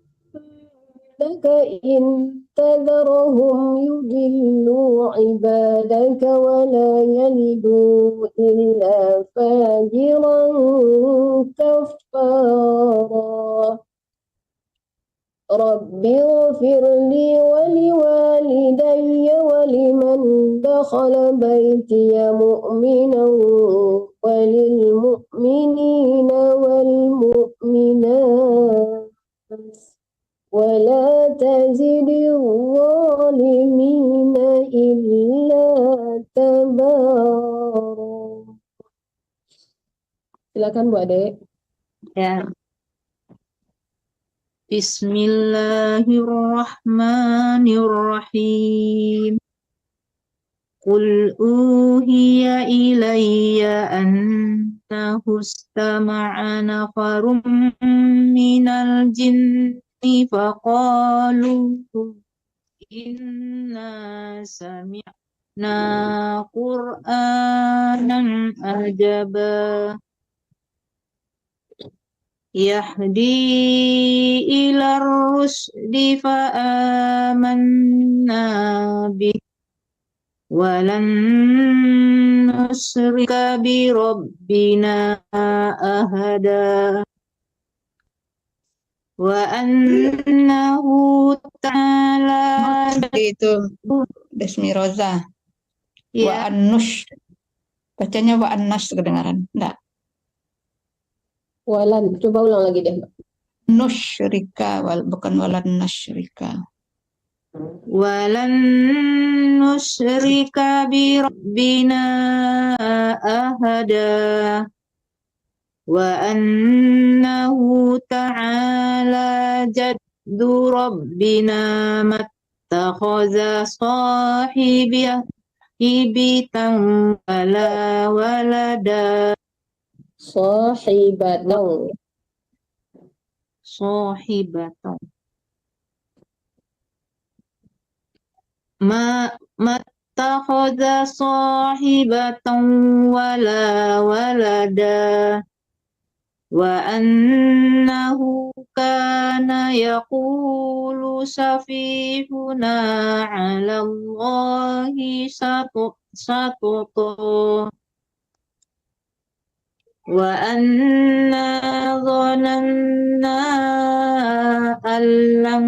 Speaker 3: إن تذرهم يضلوا عبادك ولا يلدوا إلا فاجرا كفارا Rabbi ghfirli waliwalidayya waliman dakhala baytiya mu'minan walil mu'minina wal mu'minat wala tazidi zalimina illa tabara. Silakan Bu Ade.
Speaker 6: Ya. Bismillahirrahmanirrahim. Qul uhiya ilayya annahu istama'a nafarum minal jinni faqalu inna sami'na qur'anan ajaba yahdi ila rusdi fa'amanna bih walan nusrika bi rabbina ahada wa annahu ta'ala
Speaker 1: Itu Desmiroza. Wa
Speaker 6: ya
Speaker 1: annus. Bacanya wa annas kedengaran. Enggak.
Speaker 3: Walan, coba ulang lagi deh.
Speaker 1: Nusyrika bukan walan nasyrika.
Speaker 6: walan nusrika bi rabbina ahada wa annahu ta'ala jaddu rabbina mattakhadha sahibatan wala walada
Speaker 3: Sahibatan.
Speaker 6: sahibatan mattakhadha sahibatan wala walada wa annahu kana yaqulu safihuna 'ala Allahi satutu wa anna dhananna an lam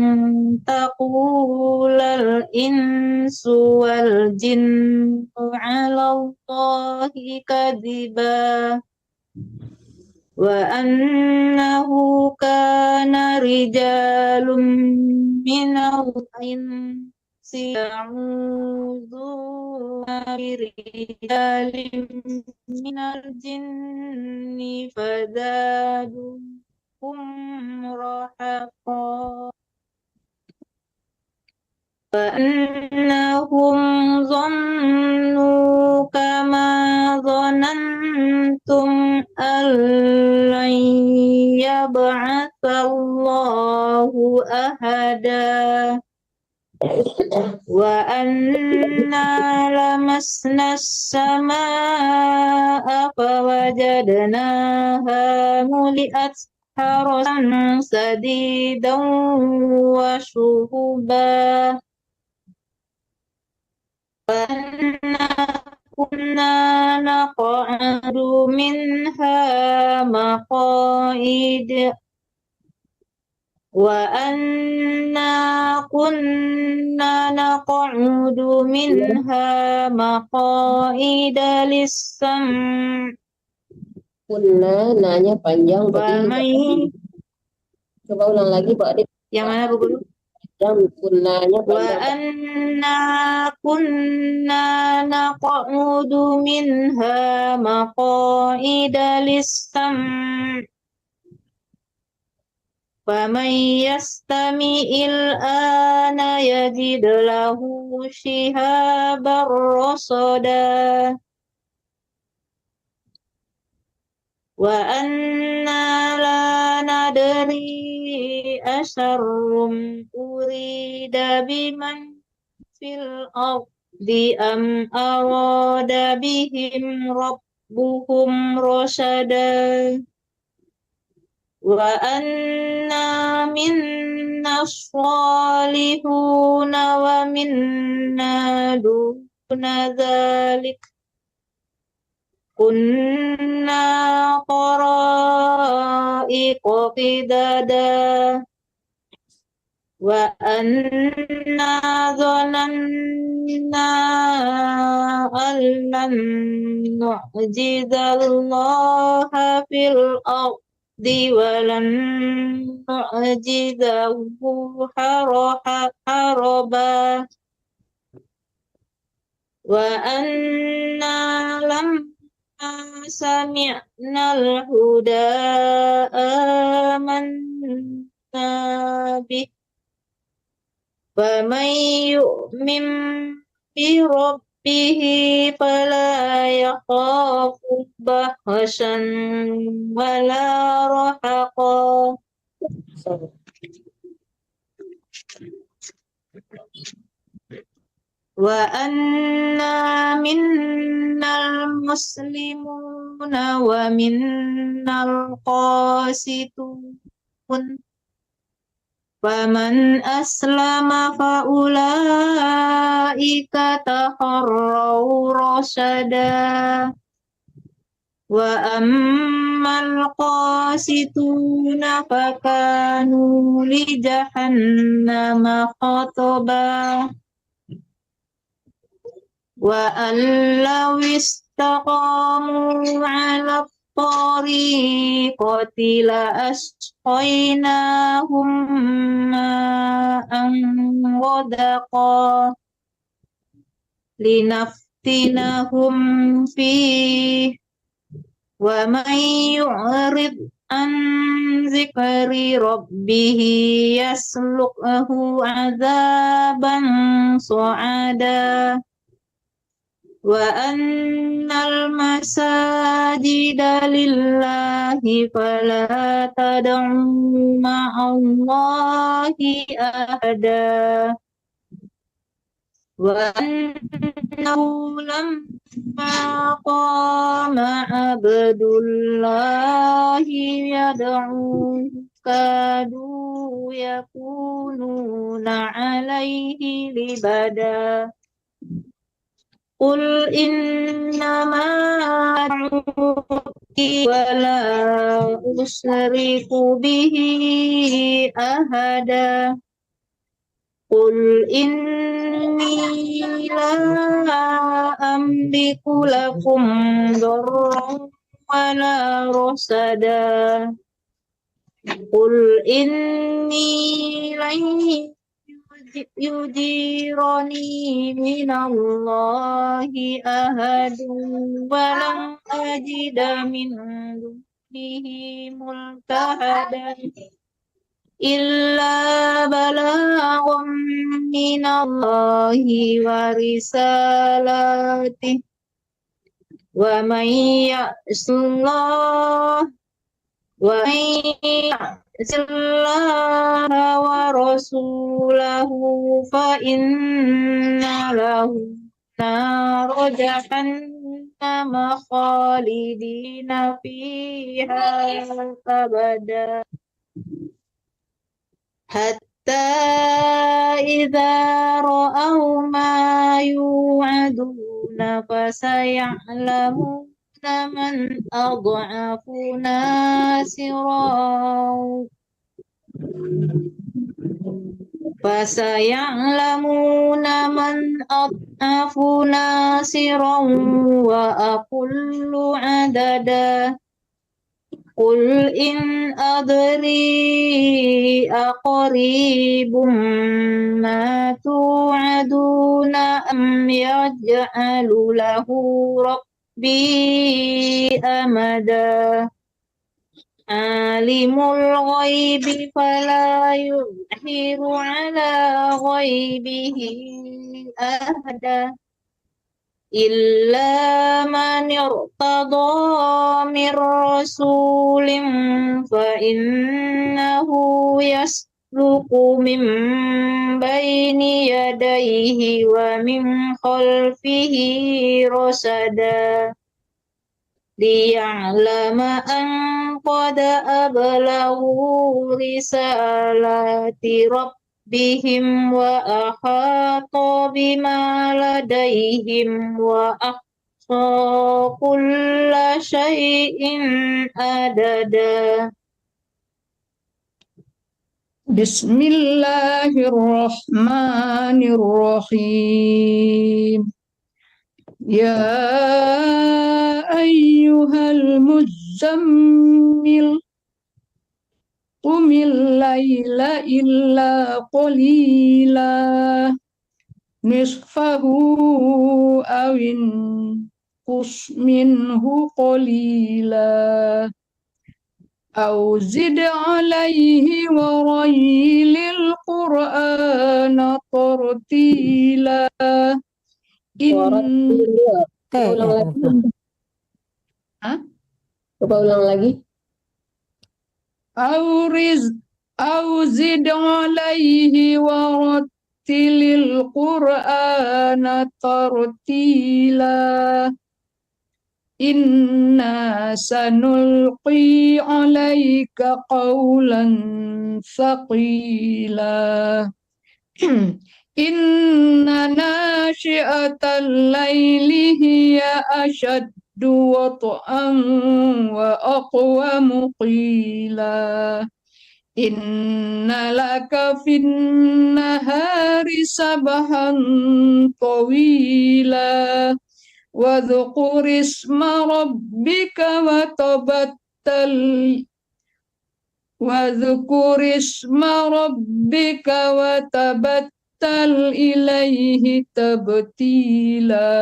Speaker 6: taqulal insu wal jinnu 'ala Allahi kadiba wa annahu kana rijalun minal insi ya'udzuuna birijalin minal jinni fazadahum rahaqa wa annahum dhannu kama dhanantum allan yab'atsallahu ahada wa anna lamasna as-samaa'a fawajadnaha muli'at harasan sadidan wa syuhuba wa anna kunna naq'udu minha maqa'id wa anna kunna naq'udu minha maqa'ida lis-sam'
Speaker 3: Kunna, nanya panjang
Speaker 6: wa
Speaker 3: tadi.
Speaker 6: may
Speaker 3: Coba ulang lagi Pak Ade.
Speaker 6: yang mana Bu Guru?
Speaker 3: Panjang, kunnanya
Speaker 6: Wa
Speaker 3: panjang.
Speaker 6: anna kunna naq'udu minha maqa'ida lis-sam' faman yastami'il ana yajid lahu shihaban rasada wa anna la nadri asharrum urida biman fil ardi am arada bihim rabbuhum rasada wa anna minna shalihuna wa minna duna dzalik kunna qara'iqa qidada وأنا ظننا أن لن نعجز الله في الأرض ولن نعجزه هربا وأنا لما سمعنا الهدى آمنا به فمن يؤمن بربه فلا يخاف بخسا ولا رهقا. وأنا منا المسلمون ومنا القاسطون فمن أسلم فأولئك تحروا رشدا وأما القاسطون فكانوا لجهنم حطبا وأن لو استقاموا على الطريقة لأسقيناهم ماء غدقا لنفتنهم فيه ومن يعرض عن ذكر ربه يسلكه عذابا صعدا وأن المساجد لله فلا تدعوا مع الله أحدا وأنه لما قام عبد الله يدعوه كادوا يكونون عليه لبدا قل إنما أدعو ربي ولا أشرك به أحدا قل إني لا أملك لكم ضرا ولا رشدا قل إني لن يجيرني من الله أحد ولن أجد من دونه ملتحدا إلا بلاغا من الله ورسالاته ومن يعص الله ورسوله فإن له نار جهنم خالدين فيها أبدا حتى إذا رأوا ما يوعدون فسيعلمون من أضعف ناصرا وأقل عددا قل إن أدري أقريب ما توعدون أم يجعل له ربي أمدا عالم الغيب فلا يظهر على غيبه أحدا إلا من ارتضى من رسول فإنه يسلك من بين يديه ومن خلفه رصدا ليعلم أن قد أبلغوا رسالات ربهم وأحاط بما لديهم وأحصى كل شيء عددا
Speaker 1: Bismillahirrahmanirrahim. Ya ayyuhal muzammil qumil laila illa qalila nisfahu awin qus minhu qalila أو زد عليه وريل القرآن ترتيلا إن
Speaker 2: T
Speaker 3: Coba ulang
Speaker 2: ya
Speaker 3: lagi.
Speaker 2: betul.
Speaker 1: Hah?
Speaker 3: Coba ulang lagi.
Speaker 1: أو زد عليه ورتل القرآن ترتيلا Inna sanulqi alaika qawlan thaqila. Inna nashi'atal laili hiya ashaddu wat'an wa aqwamu qila. Inna laka fin nahari sabahan tawila. واذكر اسم ربك وتبتل إليه تبتيلا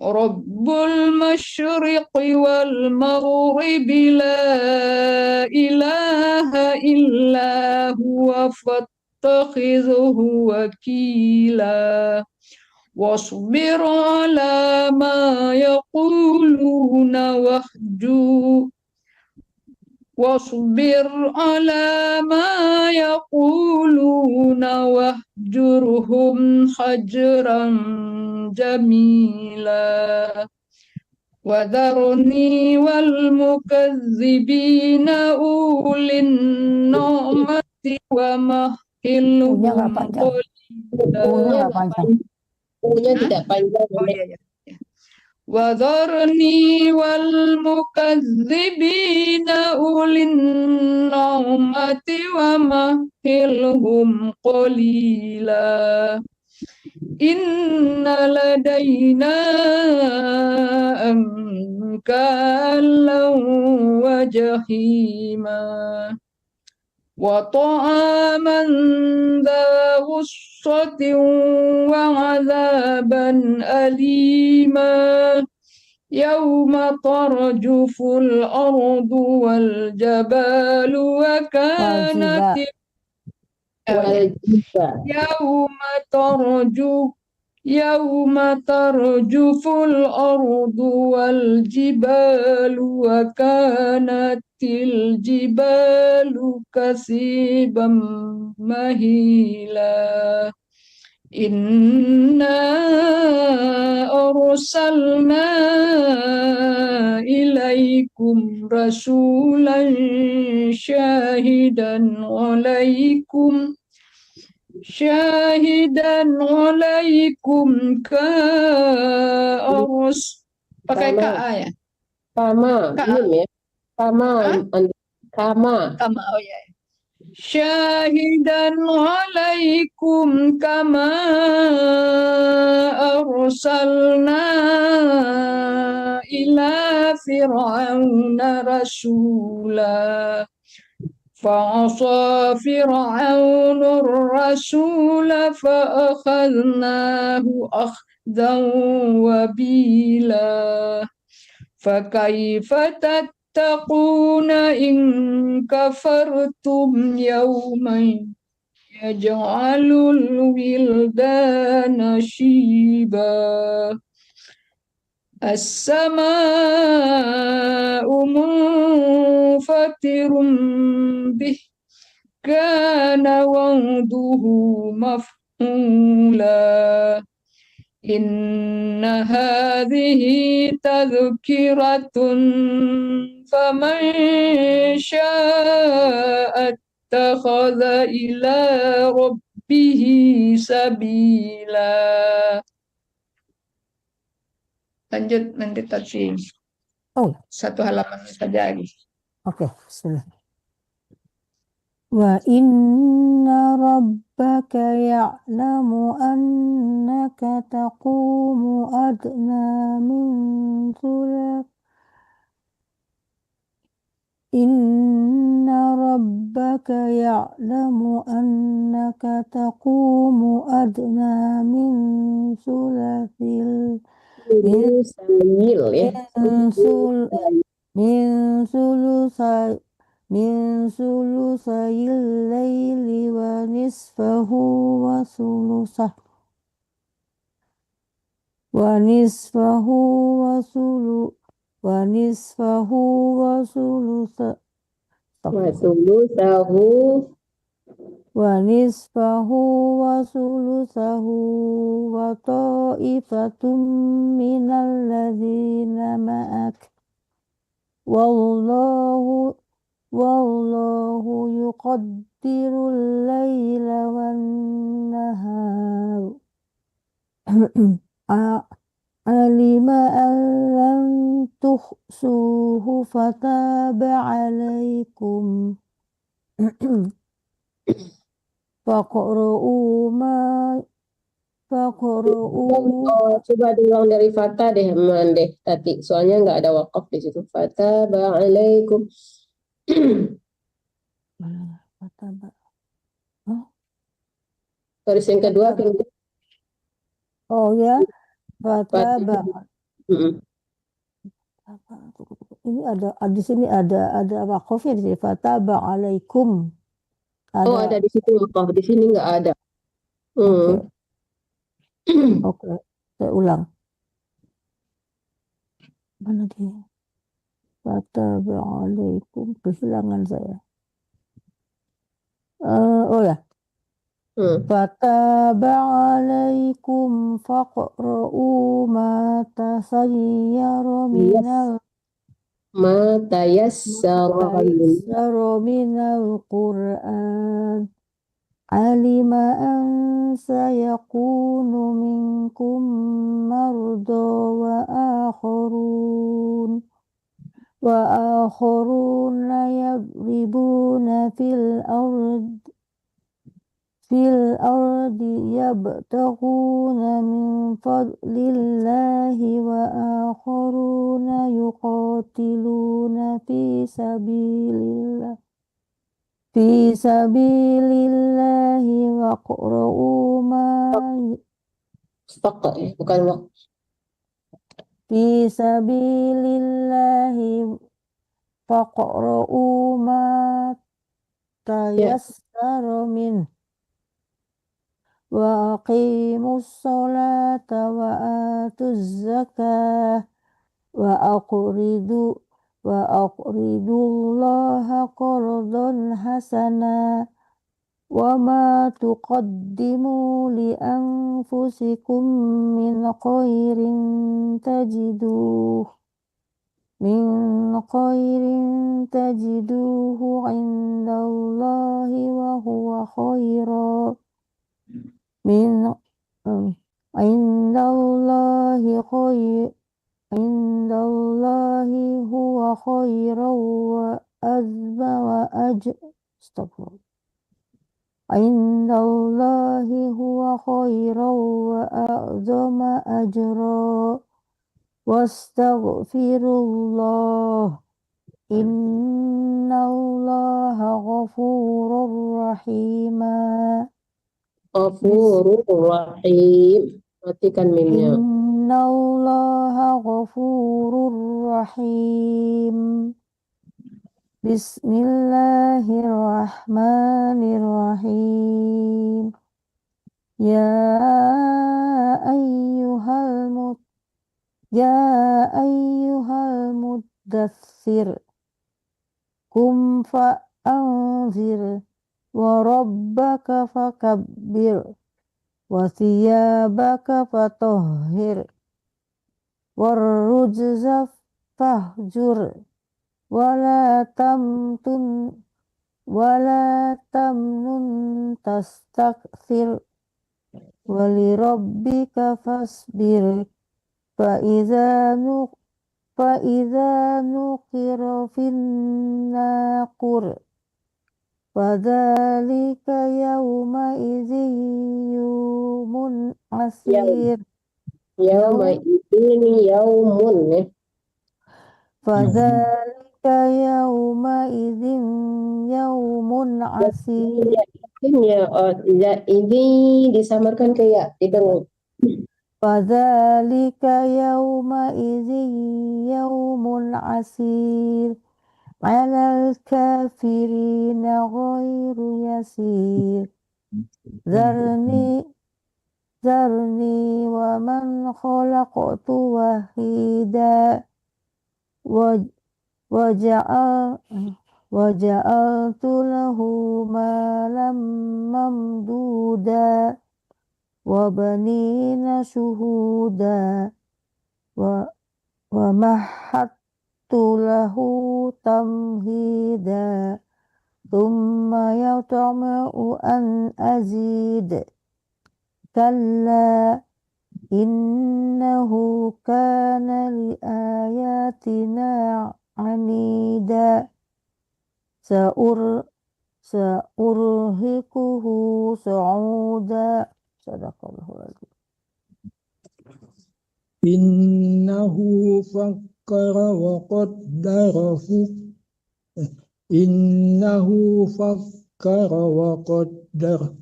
Speaker 1: رب المشرق والمغرب لا إله إلا هو فاتخذه وكيلا واصبر على ما يقولون واهجرهم حجرا جميلا وذرني والمكذبين أولي النعمة ومهلهم
Speaker 2: U-nya nggak panjang. U-nya
Speaker 1: قليلا.
Speaker 2: nggak panjang.
Speaker 3: U-nya tidak panjang.
Speaker 1: Oh iya, iya. وذرني والمكذبين أولي النعمة ومهلهم قليلا إن لدينا أنكالا وجحيما وطعاما ذا غصة وعذابا أليما يوم ترجف الأرض والجبال وكانت يوم ترجف الأرض والجبال وكانت الجبال كثيبا مهيلا إنا أرسلنا إليكم رسولا شاهدا عليكم كأرس pakai
Speaker 3: Sama.
Speaker 1: ka ya
Speaker 3: Kama,
Speaker 1: Ka.
Speaker 3: mim ya. Kama, kama.
Speaker 1: sama oh ya syahidan alaikum kama arsalna ila fir'auna rasula فعصى فرعون الرسول فأخذناه أخذا وبيلا فكيف تتقون إن كفرتم يوما يجعل الولدان شيبا السماء منفطر به كان وعده مفعولا إن هذه تذكرة فمن شاء اتخذ إلى ربه سبيلا. Lanjut nanti tafsir.
Speaker 2: Oh,
Speaker 1: Satu halaman saja lagi.
Speaker 2: oke. Bismillah. Wa inna rabbaka ya'lamu annaka taqumu adna min sulak. Inna rabbaka ya'lamu annaka taqumu adna min sulasil min
Speaker 3: Sayil ya.
Speaker 2: min sul min sulusai min sulusayil laili wa nisfahu wa sulusah wa nisfahu wa sulu wa nisfahu wa sulusa
Speaker 3: Wa sulusahu
Speaker 2: wa nisfahu wa sulusahu wa ta'ifatum minal ladzina ma'ak wallahu yuqaddirul laila wan nahar alima an lam tuhsuhu fataba alaikum faqra'u ma
Speaker 3: coba diulang dari Fata deh, deh tadi. Soalnya nggak ada wakaf di situ. Fataba alaikum.
Speaker 2: fataba
Speaker 3: Baris yang kedua,
Speaker 2: oh ya fataba
Speaker 3: Mm-mm.
Speaker 2: ini ada di sini ada wakafnya di sini fataba alaikum
Speaker 3: Oh, ada di situ wakaf, di sini nggak ada.
Speaker 2: Oke, saya ulang. Mana dia? Fataba alaikum, kehilangan saya. Oh ya. Fataba alaikum faqra'u ma tasayyara minal
Speaker 3: Ma tayassara
Speaker 2: minal Qur'an. Alima an sayakunu minkum marda wa akharuna yadribuna fil ardi yabtaghuna min fadlillahi wa akharuna yuqatiluna fi sabilillahi wa qra'u ma
Speaker 3: bukan wakaf.
Speaker 2: fi sabilillahi faqra'u ma tayassara min wa aqimus salata wa atuz zakah wa aqridullaha qardan hasana wa ma tuqaddimu li anfusikum min khairin tajiduhu indallahi wa huwa khairan indallahi huwa khairan wa azma wa astagfirullah indallahi huwa khairan wa a'zama ajra wastaghfirullah innallaha ghafurur rahima
Speaker 3: Ghafurur Rahim. Matikan mimnya.
Speaker 2: innallaha ghafurur rahim. Bismillahirrahmanirrahim. Ya ayyuhal muddaththir kum fa'anzir wa rabbaka fakabbir wa thiyabaka fatahhir warrujza fahjur wala tamnun tastakthir walirabbika fasbir fa'iza nuqira fin naqur Fadzalika yaumaizin yaumun asir.
Speaker 3: Yauma idzin yaumun ya.
Speaker 2: Fadzalika yaumaizin yaumun asir.
Speaker 3: Ya, ini disamarkan ke ya, didengung.
Speaker 2: Fadzalika yaumaizin yaumun asir. Alal kafirina ghairu yasir. Zarni wa man khalaqtu wahida waja'altu lahu malam mamduda wa banina syuhuda wa mahattu lahu tamhida thumma yatma'u an azid kalla innahu kana li ayatina anida sa'urhiquhu sa'uda. Sadaqallahul adzim.
Speaker 4: Innahu fakkara wa qaddara Innahu fakkara wa qaddara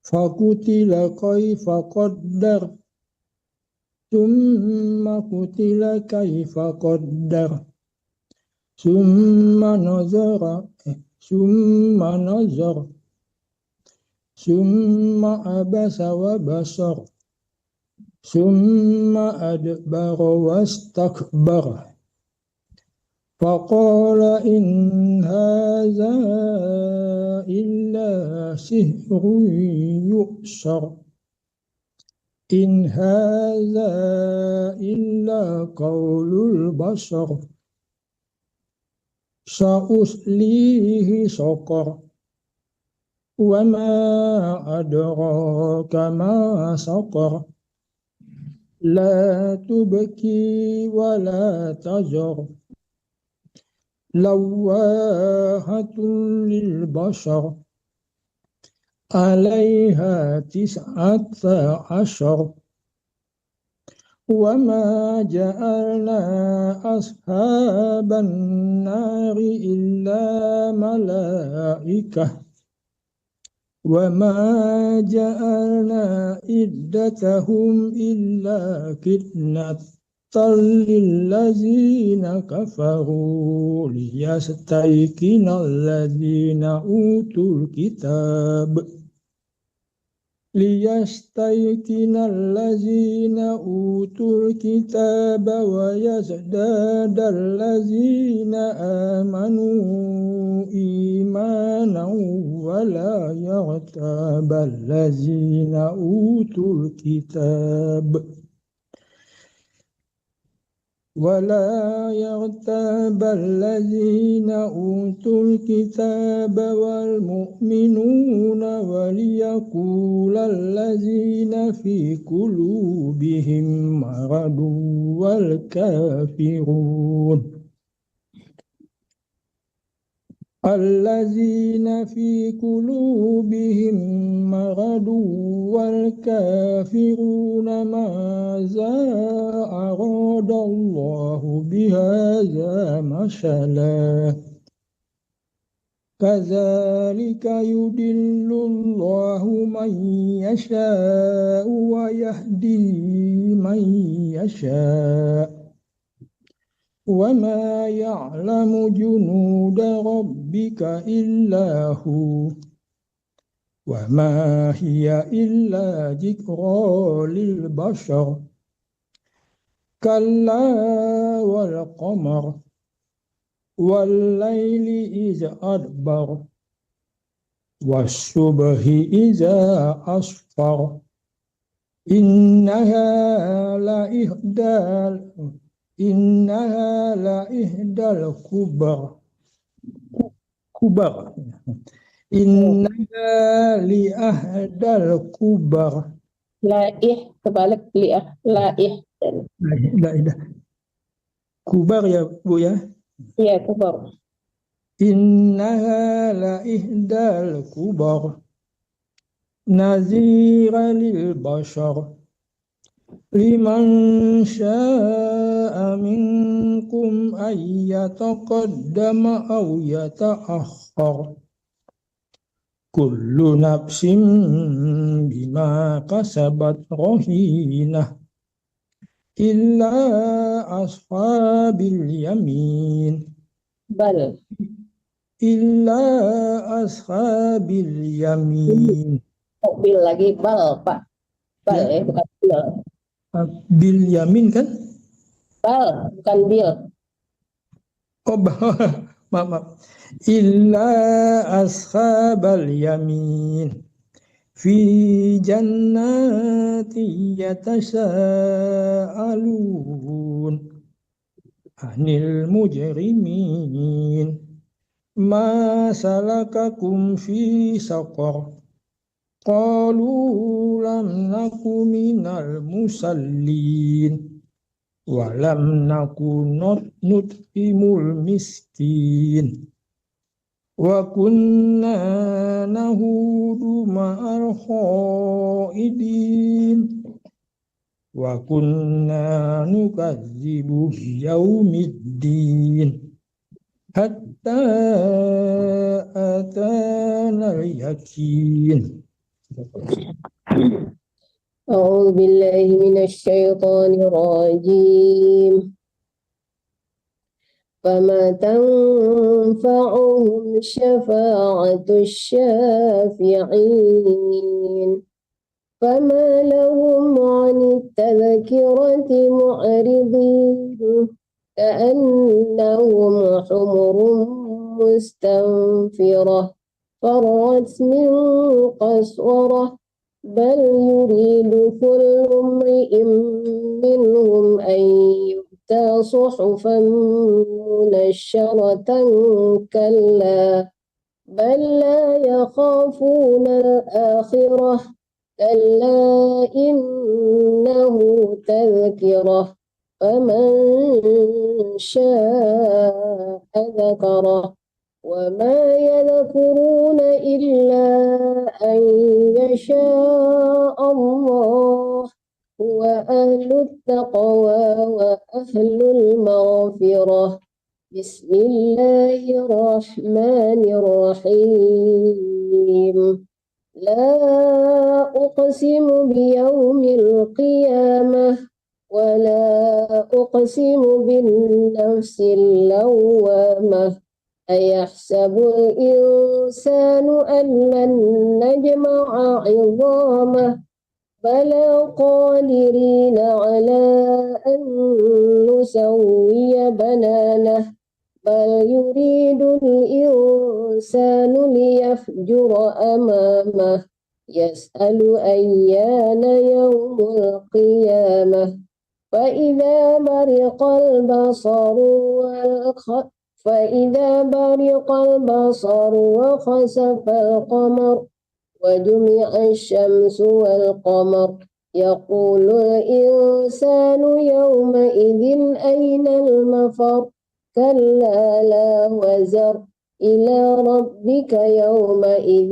Speaker 4: fakutila kaifa qaddar summa kutila kaifa qaddar summa nazara summa abasa wa basar summa adbara wastakbara faqala in hadza illa sihrun yu'sar in hadza illa qaulul bashar sa'uslihi saqar wa ma adraka ma saqar la tubki wa la tajar lawahatun lil bashar alaiha tis'ata ashar wa ma ja'alna ashaban nari illa malaikah wa ma ja'alna iddatahum illa fitnatan lillazina kafaru liyastayqinal ladzina utul kitab wa yazdadal ladzina amanu imanan wa la yaghtabal ladzina utul kitab ولا يغتاب الذين أوتوا الكتاب والمؤمنون وليقول الذين في قلوبهم مرض والكافرون الذين في قلوبهم مرض والكافرون ماذا أراد الله بهذا مثلا كذلك يضل الله من يشاء ويهدي من يشاء وما يعلم جنود ربك إلا هو وما هي إلا ذكرى للبشر كلا والقمر والليل إذ أدبر والصبح إذا أسفر إنها لإحدى الكبر إنها لإحدى الكبر
Speaker 3: Kebalik laih.
Speaker 4: Kubar ya Bu ya.
Speaker 3: Iya, kubar.
Speaker 4: إنها لإحدى الكبر نذيرا للبشر لمن شاء منكم أن يتقدم أو يتأخر كل نفس بما كسبت رهينة إلا أصحاب اليمين
Speaker 3: Bal.
Speaker 4: إلا أصحاب اليمين
Speaker 3: Oh, bil lagi bal, Pak. Bal
Speaker 4: Ya.
Speaker 3: bukan bil.
Speaker 4: Bil yamin kan?
Speaker 3: Bal, bukan bil.
Speaker 4: Oh, maaf, maaf. Illa ashabal yamin fi jannati yatasaalun anil mujrimin ma salakakum fi saqar qalu lam naku minal musallin walam naku nut'imul miskin wa kunna nahudu ma'al khaidin wa kunna nukadzibu yaumiddin hatta atana al-yakin.
Speaker 3: أعوذ بالله من الشيطان الرجيم فما تنفعهم شفاعة الشافعين فما لهم عن التذكرة معرضين كأنهم حمر مستنفرة فرت من قسورة بل يريد كل امرئ منهم أن يؤتى صحفا منشرة كلا بل لا يخافون الآخرة كلا إنه تذكرة فمن شاء ذكره وما يذكرون إلا أن يشاء الله هو أهل التقوى وأهل المغفرة بسم الله الرحمن الرحيم لا أقسم بيوم القيامة ولا أقسم بالنفس اللوامة أيحسب الإنسان أن لن نجمع عظامه بلى قادرين على أن نسوي بنانه بل يريد الإنسان ليفجر أمامه يسأل أيان يوم القيامة فإذا برق البصر وخسف القمر وجمع الشمس والقمر يقول الإنسان يومئذ أين المفر كلا لا وزر إلى ربك يومئذ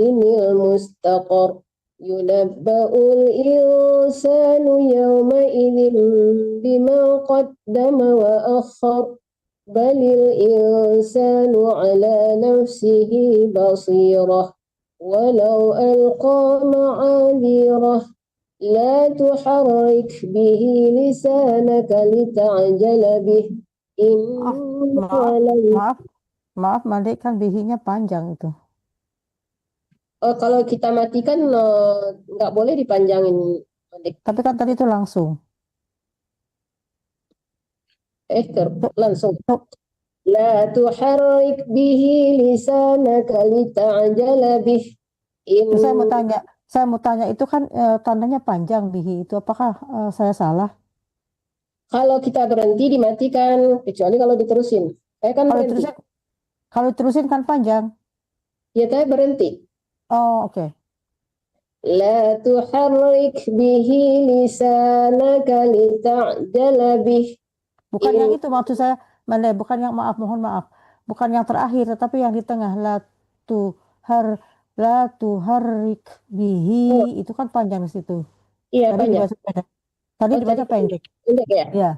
Speaker 3: المستقر ينبأ الإنسان يومئذ بما قدم وأخر بل الإنسان على نفسه بصيرة ولو ألقى معاذيره لا تحرك به لسانك لتعجل به
Speaker 2: Maaf, Malik, kan bihinya panjang itu.
Speaker 3: Kalau kita matikan nggak boleh dipanjangin, Adik.
Speaker 2: Tapi kan tadi itu langsung.
Speaker 3: Langsung. La tuharrik bihi lisanaka lita'jala bih.
Speaker 2: Terus saya mau tanya itu kan tandanya panjang bihi itu, apakah saya salah?
Speaker 3: Kalau kita berhenti dimatikan, kecuali kalau diterusin. Saya kan berhenti.
Speaker 2: Kalau diterusin kan panjang.
Speaker 3: Ya, saya berhenti.
Speaker 2: Oh, oke.
Speaker 3: La tuharrik bihi lisanaka lita'jala bih.
Speaker 2: Bukan yang itu maksud saya, bukan yang mohon maaf. bukan yang terakhir, tetapi yang di tengah. La tuharrik bihi, itu kan panjang di situ.
Speaker 3: Iya,
Speaker 2: Tadi
Speaker 3: banyak.
Speaker 2: dibaca pendek. Tadi
Speaker 3: Oh,
Speaker 2: dibaca
Speaker 3: tadi
Speaker 2: pendek.
Speaker 3: pendek ya?
Speaker 2: Ya,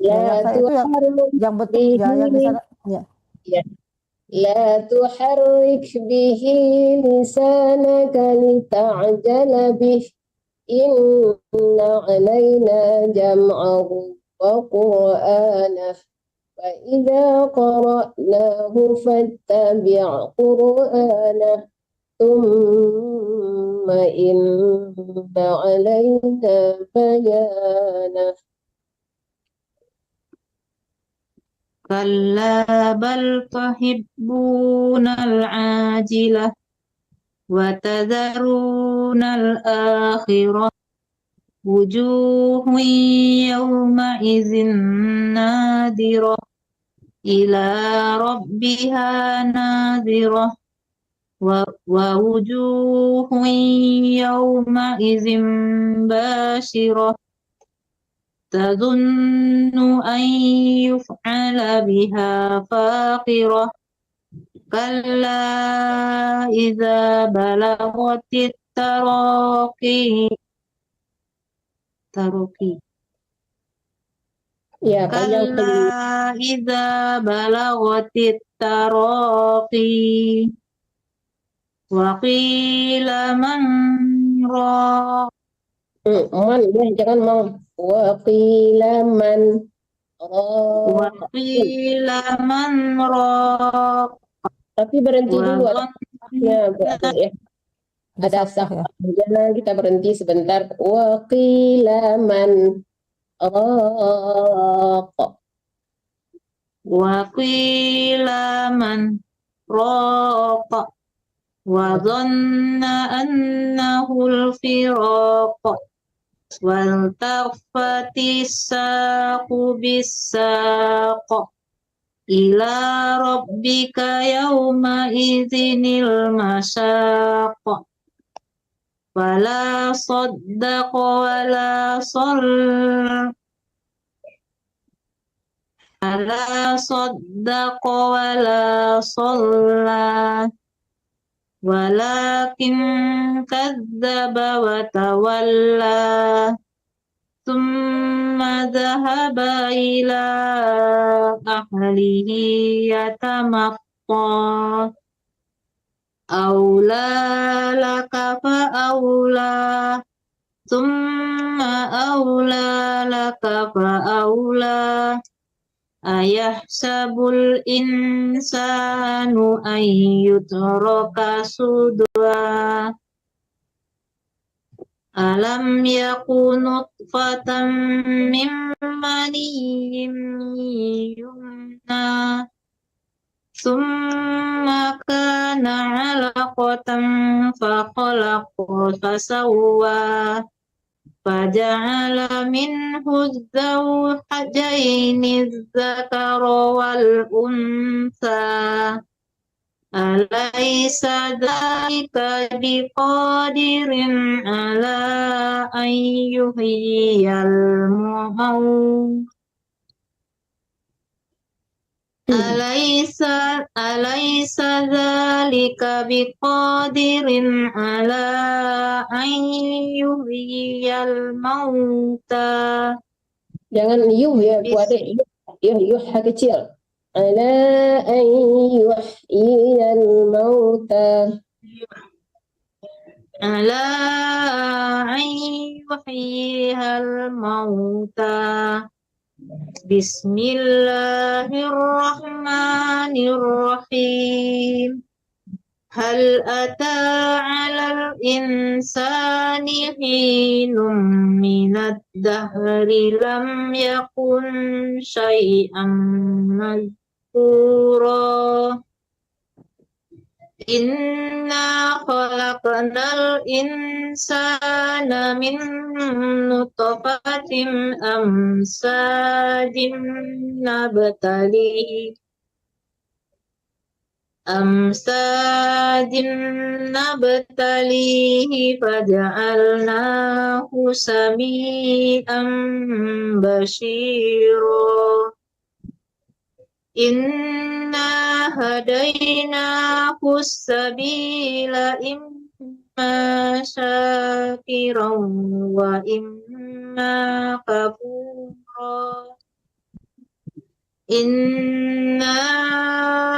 Speaker 2: ya, yang
Speaker 3: La
Speaker 2: saya itu yang betul, ya, yang di
Speaker 3: bihi.
Speaker 2: sana, ya.
Speaker 3: Ya. لا تحرك به لسانك لتعجل به إن علينا جمعه وقرآنه فإذا قرأناه فاتبع قرآنه ثم إن علينا بيانه
Speaker 6: كلا بل تحبون العاجلة وتذرون الآخرة وجوه يومئذ نادرة إلى ربها ناظرة ووجوه يومئذ باشرة تظن أن يفعل بها فاقرة كلا إذا بلغت التراقي
Speaker 3: Ya, panjang
Speaker 6: كلا إذا بلغت التراقي وقيل من راق
Speaker 3: man ya, jangan mau. Waqila man
Speaker 6: وقيل من راق
Speaker 3: tapi berhenti dulu ada
Speaker 6: وظن
Speaker 3: ya, Bu Ade, ya.
Speaker 2: Ada
Speaker 3: Ada
Speaker 2: saktah ya.
Speaker 3: jangan kita berhenti sebentar. Waqila man raq.
Speaker 6: وقيل من راق وظن أنه الفراق والتفت الساق بالساق إلى ربك يومئذ المساق فلا صدق ولا صلى فلا صدق ولا صلى ولكن كذب وتولى ثم ذهب إلى أهله يتمطى أولى لك فأولى ثم أولى لك فأولى أيحسب الإنسان أن يترك سدى ألم يكن نطفة من مني يمنى ثم كان علقة فخلق فسوى فجعل منه الزوجين الذكر والأنثى أليس ذلك بقادر على أن يحيي الموتى أليس ذلك بقادر على أن يحيي الموتى
Speaker 3: Jangan yuh ya, Bu Ade. Yuh kecil. Ala an yuhyiyal mauta.
Speaker 6: على أن يحيي الموتى بسم الله الرحمن الرحيم هل أتى على الإنسان حين من الدهر لم يكن شيئا مذكورا إنا خلقنا الإنسان من نطفة أمشاج نبتليه فجعلناه سميعا بصيرا Inna hadainahu sabila imma syakiran wa imma kafura. Inna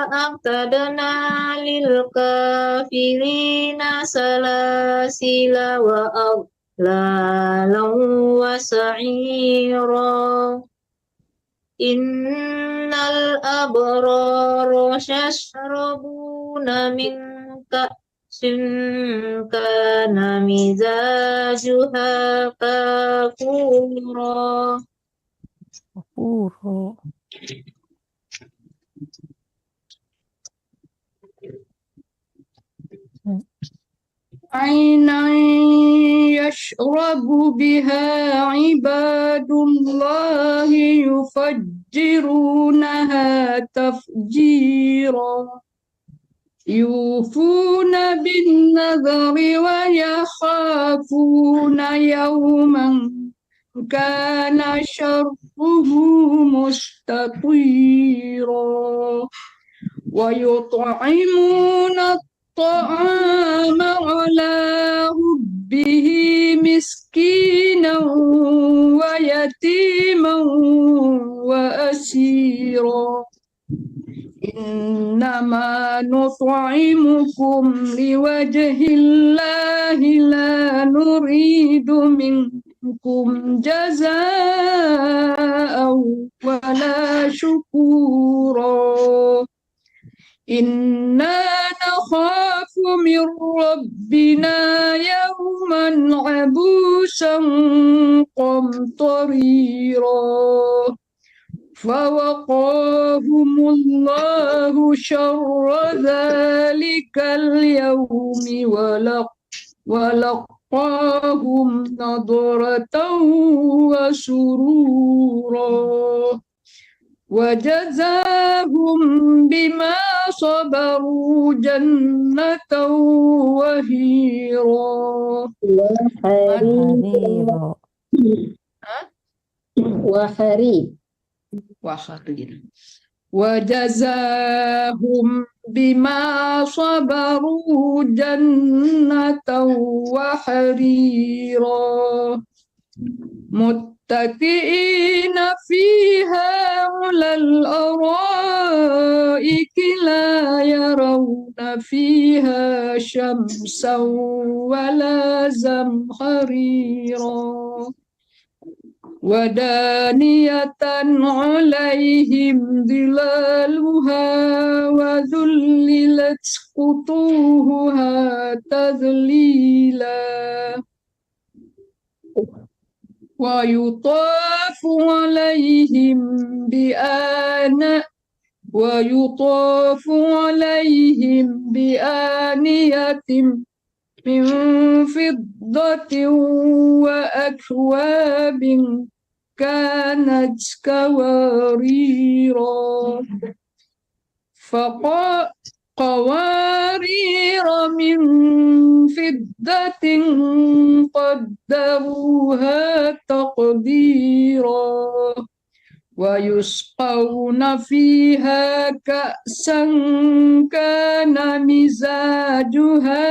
Speaker 6: a'tadna lil kafirina salasila wa aghlalan wa sa'ira. Innal abrara yashrabuna min ka'sin kana mizajuha kafura.
Speaker 2: Kafuro.
Speaker 1: عينا يشرب بها عباد الله يفجرونها تفجيرا يوفون بالنذر ويخافون يوما كان شره مستطيرا ويطعمون الطعام على حبه مسكينا ويتيما وأسيرا إنما نطعمكم لوجه الله لا نريد منكم جزاء ولا شكورا إنا نخاف من ربنا يوما عبوسا قمطريرا فوقاهم الله شر ذلك اليوم ولقاهم نضرة وسرورا وجزاهم بما صبروا جنة وهيرا
Speaker 2: Hariro.
Speaker 3: وحرير
Speaker 1: وجزاهم بما صبروا جنة وحريرا متكئين فيها على الأرائك لا يرون فيها شمسا ولا زمهريرا ودانية عليهم ظلالها وذللت قطوفها تذليلا ويطاف عليهم بآنية من فضة وأكواب كانت قواريرا قوارير من فضة قدروها تقديرا ويسقون فيها كأسا كان مزاجها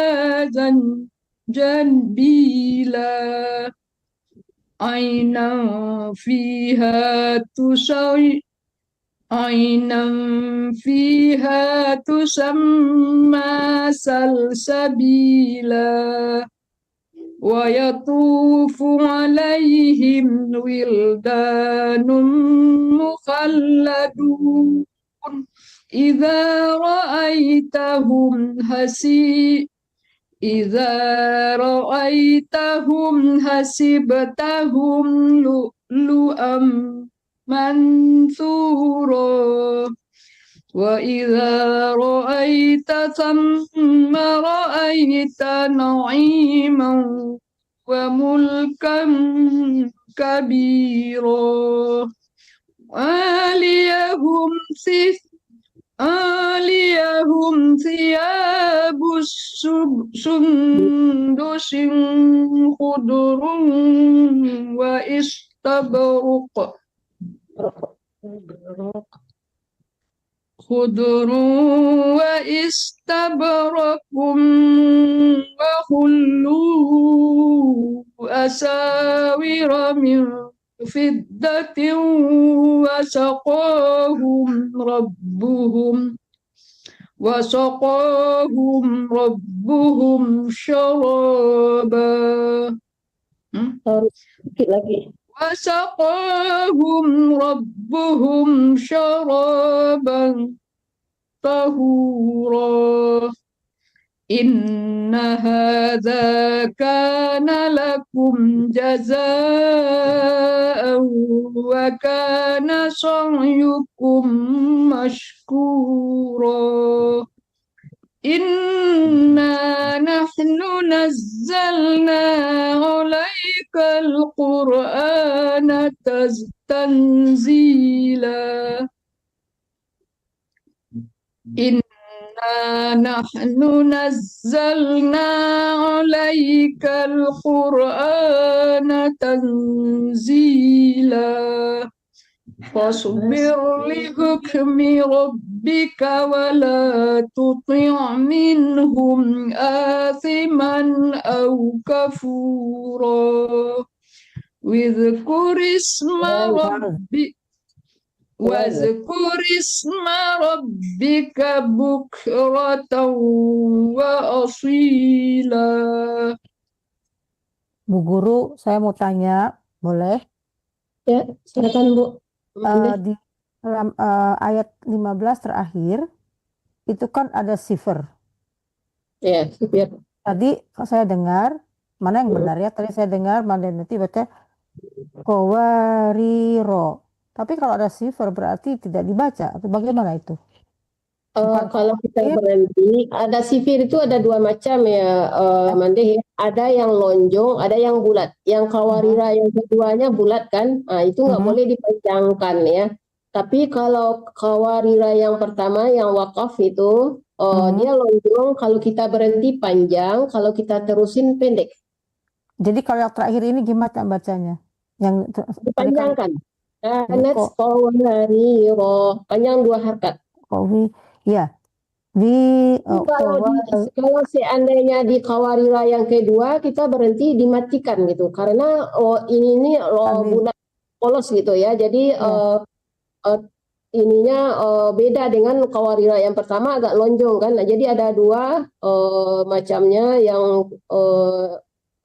Speaker 1: زنجبيلا عينا فيها تسمى سلسبيلا ويطوف عليهم ولدان مخلدون إذا رأيتهم حسبتهم لؤلؤا منثورا وإذا رأيت ثم رأيت نعيما وملكا كبيرا عاليهم ثياب سندس خضر واستبرق خضر وإستبرق وحلوا أساور من فضة وسقاهم ربهم شرابا
Speaker 3: Harus sedikit lagi.
Speaker 1: وسقاهم ربهم شرابا طهورا إن هذا كان لكم جزاء وكان سعيكم مشكورا إنا نحن نزلنا عليك القرآن تنزيلا إنا نحن نزلنا عليك القرآن تنزيلا فاصبر لحكم ربك ولا تطع منهم آثما أو كفورا واذكر اسم ربك بكرة وأصيلا.
Speaker 2: Bu Guru, saya mau tanya, boleh?
Speaker 3: Ya, silakan Bu.
Speaker 2: Di dalam ayat 15 terakhir, itu kan ada sifir.
Speaker 3: Ya, biar.
Speaker 2: Tadi saya dengar, mana yang benar ya? Tadi saya dengar nanti baca Qawariro. Tapi kalau ada sifir berarti tidak dibaca. Atau bagaimana itu?
Speaker 3: Kalau kita berhenti, ada sifir itu ada dua macam ya, Mandeh. Ada yang lonjong, ada yang bulat. Yang kawarira yang keduanya bulat kan, itu nggak boleh dipanjangkan ya. Tapi kalau kawarira yang pertama yang wakaf itu, dia lonjong. Kalau kita berhenti panjang, kalau kita terusin pendek.
Speaker 2: Jadi kalau yang terakhir ini gimana bacanya? Yang
Speaker 3: Dipanjangkan. Kanat kawariro, panjang 2 harkat.
Speaker 2: Ya,
Speaker 3: kalau seandainya di kawarira yang kedua kita berhenti dimatikan gitu karena ini bulat polos gitu ya, jadi ininya beda dengan kawarira yang pertama agak lonjong kan. Nah, jadi ada dua macamnya yang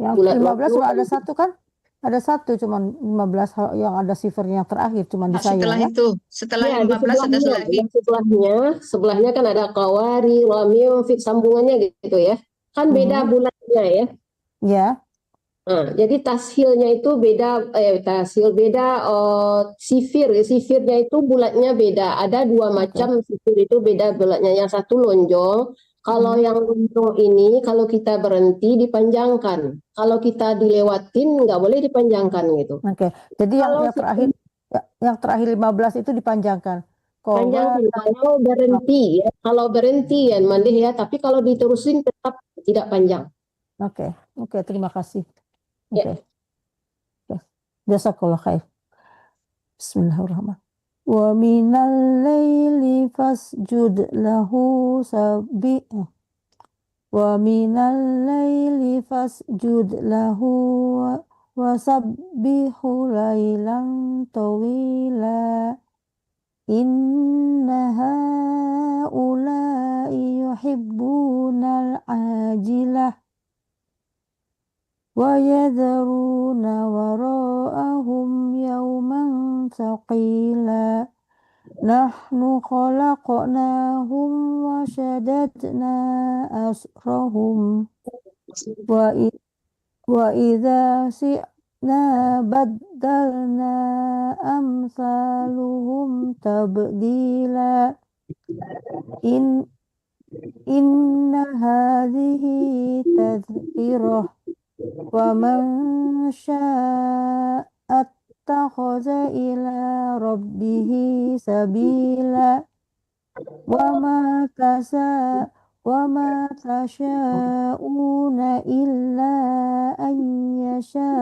Speaker 3: bulat
Speaker 2: 15 cuma ada
Speaker 3: lonjong.
Speaker 2: satu kan? Ada satu cuman 15 yang ada sifirnya yang terakhir cuman di saya
Speaker 1: Setelah
Speaker 2: ya.
Speaker 1: itu, setelah
Speaker 3: Ya, di
Speaker 1: 15 ada lagi.
Speaker 3: sebelahnya kan ada kawari, lamim, fik sambungannya gitu ya. Kan beda bulatnya ya.
Speaker 2: Ya.
Speaker 3: Nah, jadi tashilnya itu beda, sifirnya itu bulatnya beda. Ada dua macam sifir itu beda bulatnya. Yang satu lonjong. Kalau yang lonjong ini kalau kita berhenti dipanjangkan. Kalau kita dilewatin nggak boleh dipanjangkan gitu.
Speaker 2: Oke. Jadi yang terakhir 15 itu dipanjangkan.
Speaker 3: Panjangkan kalau berhenti ya. Kalau berhenti ya Mandeh ya, tapi kalau diterusin tetap tidak panjang.
Speaker 2: Oke, terima kasih.
Speaker 3: Ya.
Speaker 2: Jazakallah khair. Bismillahirrahmanirrahim. Wa minal laili fasjud lahu wa sabbihu laylan tawila. Inna haula'i yuhibbunal ajilah wa yadharuna wara'ahum yawman thaqila. Nahnu khalaqnahum wa shaddadna asrahum wa idza si'na baddalna amsaluhum tabdila. Inna hadhihi tadhkirah wa man syaa'a attakhadha ila rabbihi sabila wa ma tasha'una illa an yasha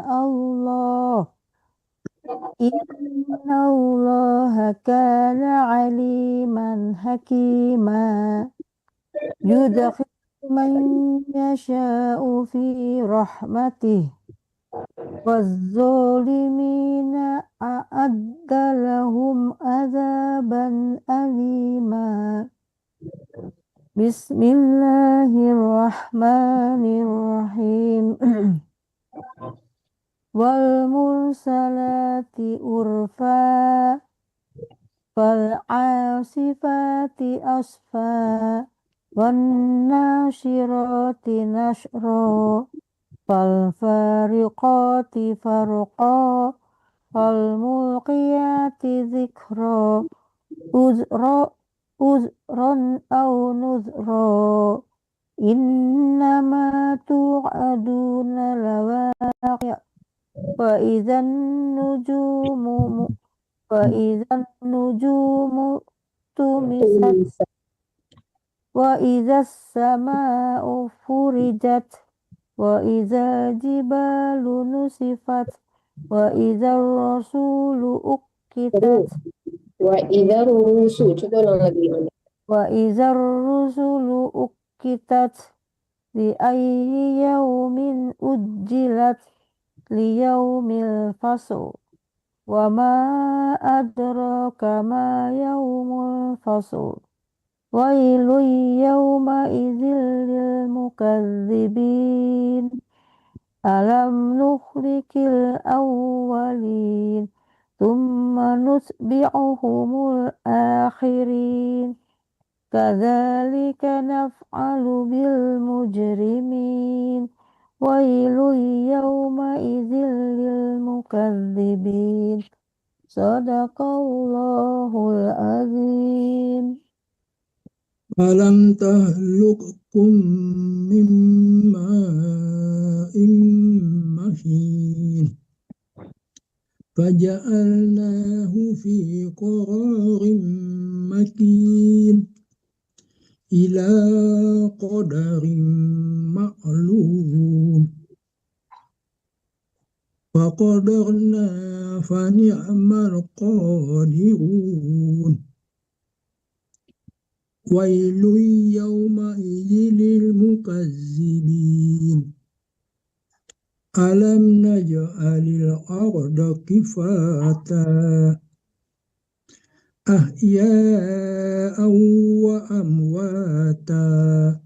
Speaker 2: Allah Innallaha kana aliman hakima yudkhilu man yasha'u fi rahmatih waz-zalimina a'adda lahum adzaban alima. Bismillahirrahmanirrahim. Wal mursalati urfa fal asifati asfa wan nasyirati nashra fal fariqati farqa fal mulqiyati dzikra uzran aw nuzra innama tu'aduna lawaqi' wa idzan nujumu tumisat wa idzas sama'u furijat wa idzal jibalu nusifat wa idzar rasulu uqitat
Speaker 3: Wa idza rusul, coba ulang lagi.
Speaker 2: wa idzar rusulu uqitat li ayyi yaumin ujjilat li yaumil fasl wa ma adraka ma yaumul fasl wailun yawma idzil lil mukazzibin alam nukhlikil awwalin thumma nutbi'uhumul akhirin kadzalika naf'alu bil mujrimin wailun yawma idzil lil mukazzibin sadaqallahul azim.
Speaker 4: Alam tahlukum min ma'in mahin faja'alnahu fi qararin makin ila qadarin ma'lum faqadarna fa ni'mal qadirun wailun yawma idzil mukazzibin alam naj'alil arda kifata ahya'an wa amwata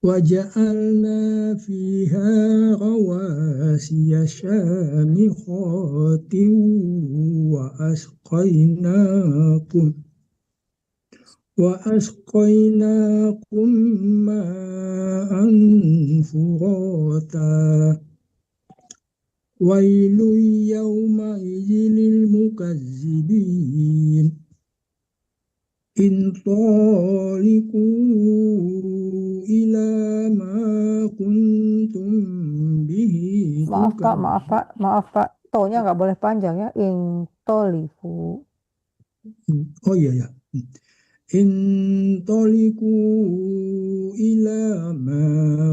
Speaker 4: waja'alna fiha rawasiya syamikhatin wa asqainakum ma'an furata wailun yawma idzil mukazzibin intaliqu ila ma kuntum bihi
Speaker 2: Maaf Pak, to-nya nggak boleh panjang ya. Intolifu.
Speaker 4: Oh iya. Intaliqu ila ma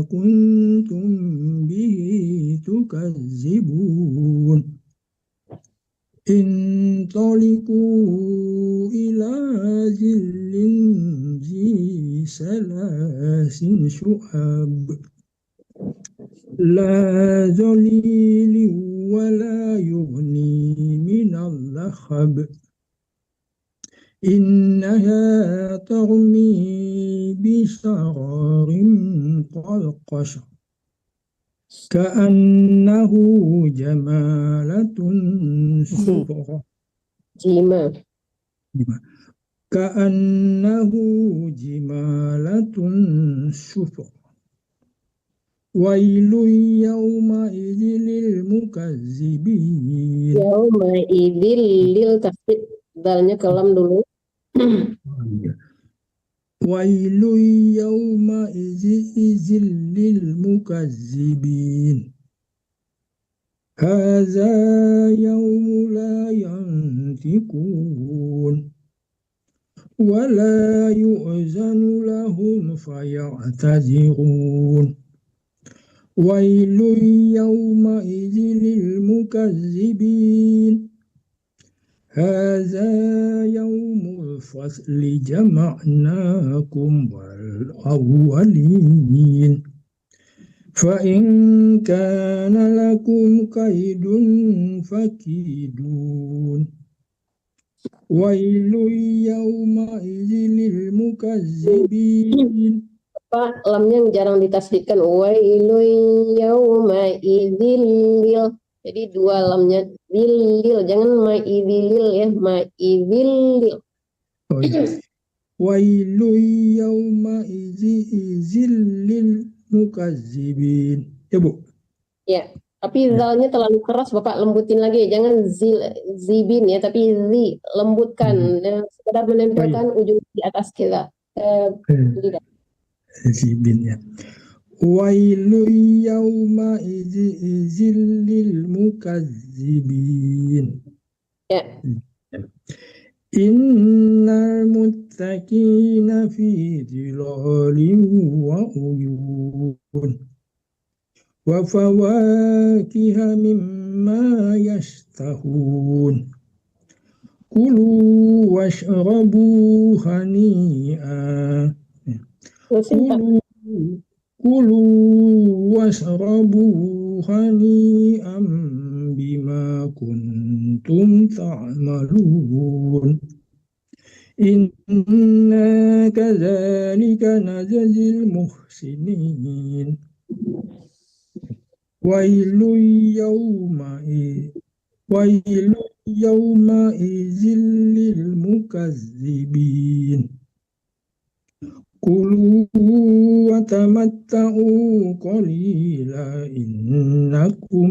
Speaker 4: kuntum bihi tukazzibun intaliqu ila zillin zi salasin syu'ab la zalilin wa la yughni minal lahab innaha tarmi bisararin qalqashar ka'annahu jamalatun sufra ka'annahu jimalatun sufra wailun yawma idzil mukazzibin
Speaker 3: Yauma idzil lil tasdid, dalnya kelam dulu.
Speaker 4: wailun yawma idzil lil mukazzibin hadza yawmu la yantiqun wa la yu'zanu lahum faya'tazirun wailun yawma idzil المكذبين هذا يوم الفصل جمعناكم والأولين فإن كان لكم كيد فكيدون ويل يومئذ للمكذبين.
Speaker 3: Pak, lamnya yang jarang ditasdidkan. Wailun yauma idzil. Jadi dua lamnya lil, jangan ma'idzil ya, ma'idzil.
Speaker 4: Oh, iya. Wailun yauma'idzil lil mukazzibin. Ya Bu.
Speaker 3: Ya, tapi zalnya terlalu keras, Bapak lembutin lagi. Jangan zibin ya, tapi lembutkan. Sekedar menempelkan ujung di atas kita. Lidah.
Speaker 4: Zibin ya. Wailu yauma idzil lil mukazzibin.
Speaker 3: Ya.
Speaker 4: Innal muttaqina fi dhilalin wa uyun wa fawakiha mimma yashtahun kulu washrabu hani'a Kulu wasrabu hani'an bima kuntum ta'malun inna kadzalika najzil muhsinin wailu yawma idzil lil mukazzibin Kulu wa tamatta'u qalila innakum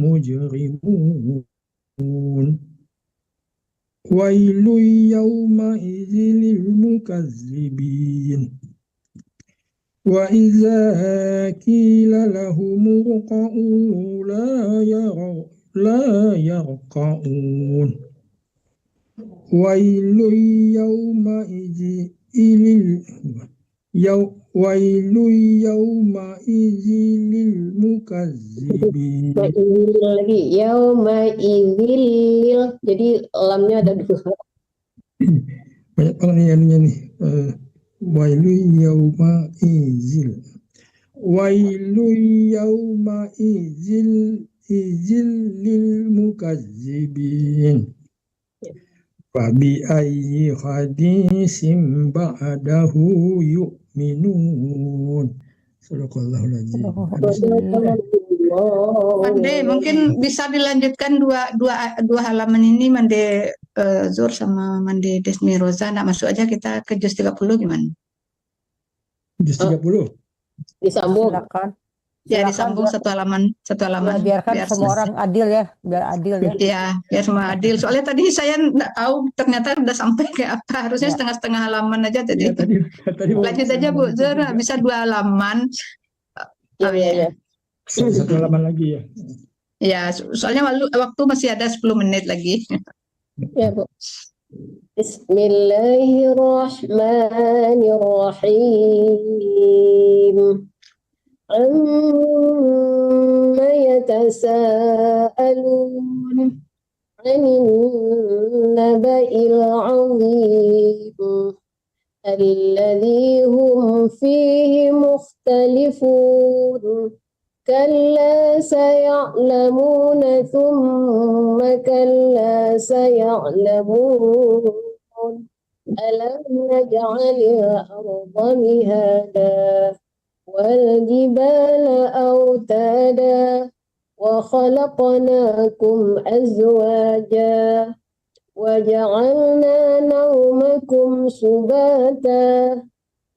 Speaker 4: mujrimun Wailu yawma idzil mukazzibin Wa idza qila lahum urqa'u la yarqa'un Wailu yawma idzil Wailu yawma idzil mukazzibin.
Speaker 3: Lagi yauma idzil. Jadi lamnya ada dua.
Speaker 4: Banyak banget nih. Wailu yawma idzil. Wailu yawma idzil lil mukazzibin. Fabi ayyi hadisin ba'dahu yu'minun. Sadaqallahul azim.
Speaker 1: Mande, mungkin bisa dilanjutkan dua halaman ini Mande Zur sama Mande Desmi Roza. Nggak masuk aja kita ke juz 30 gimana?
Speaker 4: Juz 30.
Speaker 3: Disambung.
Speaker 2: Silakan.
Speaker 1: Ya,
Speaker 2: Silakan,
Speaker 1: disambung satu halaman.
Speaker 2: Ya, biarkan
Speaker 1: biar
Speaker 2: semua
Speaker 1: selesai.
Speaker 2: orang adil ya, biar adil ya.
Speaker 1: Ya, biar semua adil. Soalnya tadi saya nggak tahu ternyata udah sampai ke apa. Harusnya
Speaker 2: Ya.
Speaker 1: setengah halaman aja tadi.
Speaker 4: Ya, tadi
Speaker 1: Lanjut aja Bu Zur, bisa 2 halaman.
Speaker 3: Ya.
Speaker 4: Satu halaman lagi ya.
Speaker 1: Ya, soalnya waktu masih ada 10 menit lagi.
Speaker 3: Ya, Bu. Bismillahirrahmanirrahim. Amma yatasa'alun 'anil naba'il 'azim alladzi hum fihi mukhtalifun kalla saya'lamuna thumma kalla saya'lamun alam naj'alil arda mihada والجبال أوتادا وخلقناكم أزواجا وجعلنا نومكم سباتا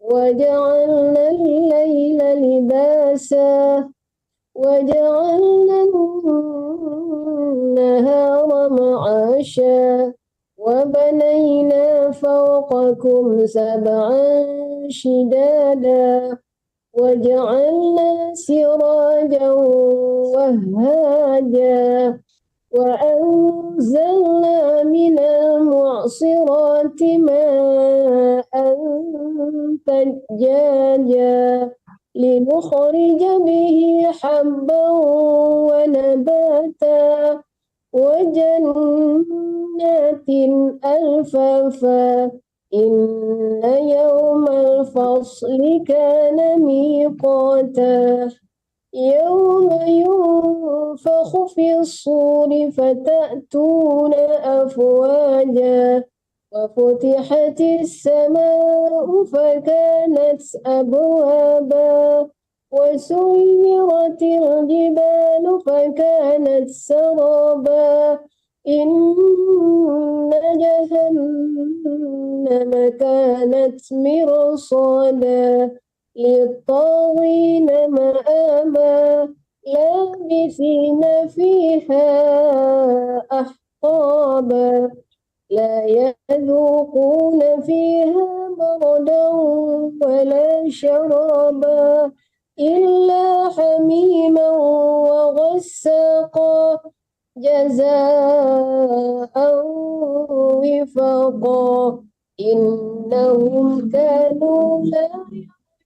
Speaker 3: وجعلنا الليل لباسا وجعلنا النهار معاشا وبنينا فوقكم سبعا شدادا وجعلنا سراجا وهاجا وأنزلنا من المعصرات ماء ثجاجا لنخرج به حبا ونباتا باتا وجنات ألفافا إن يوم الفصل كان ميقاتا يوم ينفخ في الصور فتأتون أفواجا وفتحت السماء فكانت أبوابا وسيرت الجبال فكانت سرابا إن جهنم كانت مرصادا للطاغين مآبا لابثين فيها أحقابا لا يذوقون فيها بردا ولا شرابا إلا حميما وغساقا جزاء وفاقا إنهم كانوا لا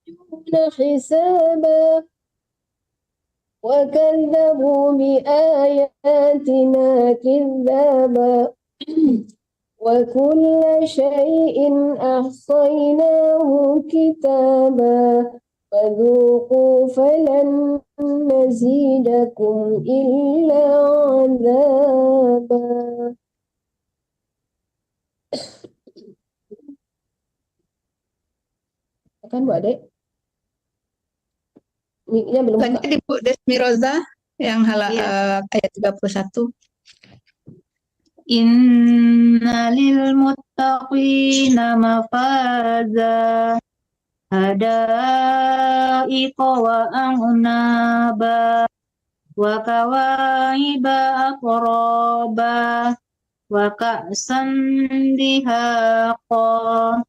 Speaker 3: يرجون حسابا وكذبوا بآياتنا كذابا وكل شيء أحصيناه كتابا فذوقوا فلن نزيدكم إلا عذابا. Kan Bu Ade? Mic-nya belum buka.
Speaker 1: Lanjut Ibu Desmi Roza yang ayat 31.
Speaker 6: Inna lil muttaqina mafaza hadaiqa wa a'naba wa kawaiba atraba wa ka'san dihaqa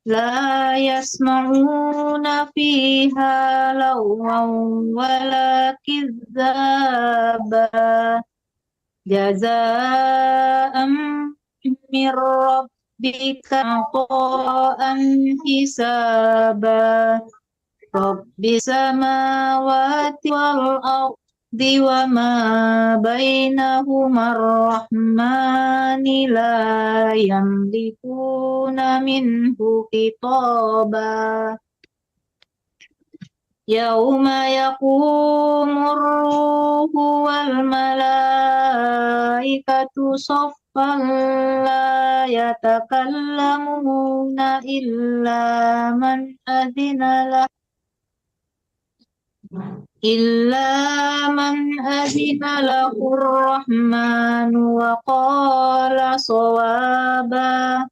Speaker 6: la yasma'una fiha lawan wala kizzaba jaza'an min rabbika ata'an hisaba rabbi samawati wal ardi wa ma bainahuma ar-rahmani la yamlikuna minhu khitaba Yauma yaqumur ruhu wal malaikatu saffan la yatakallamuna illa man adina lahu rahmanu wa qala sawaba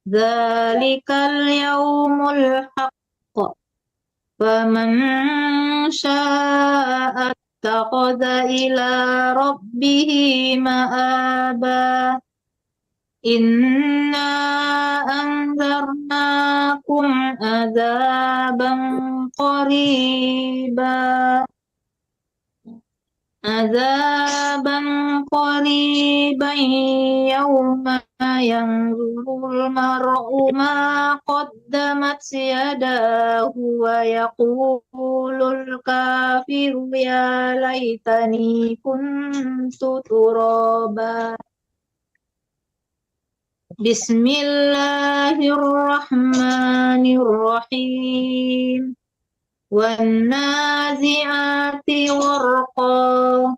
Speaker 6: dzalikal yaumul haqq faman syaa'a ittakhadha ila rabbihi ma'aba inna anzarnakum adzaban qariban yawma yanzurul mar'u ma qaddamat yadahu wa yaqulul kafiru ya laitani kuntu turaba Bismillahirrahmanirrahim وَالنَّازِعَاتِ غَرْقًا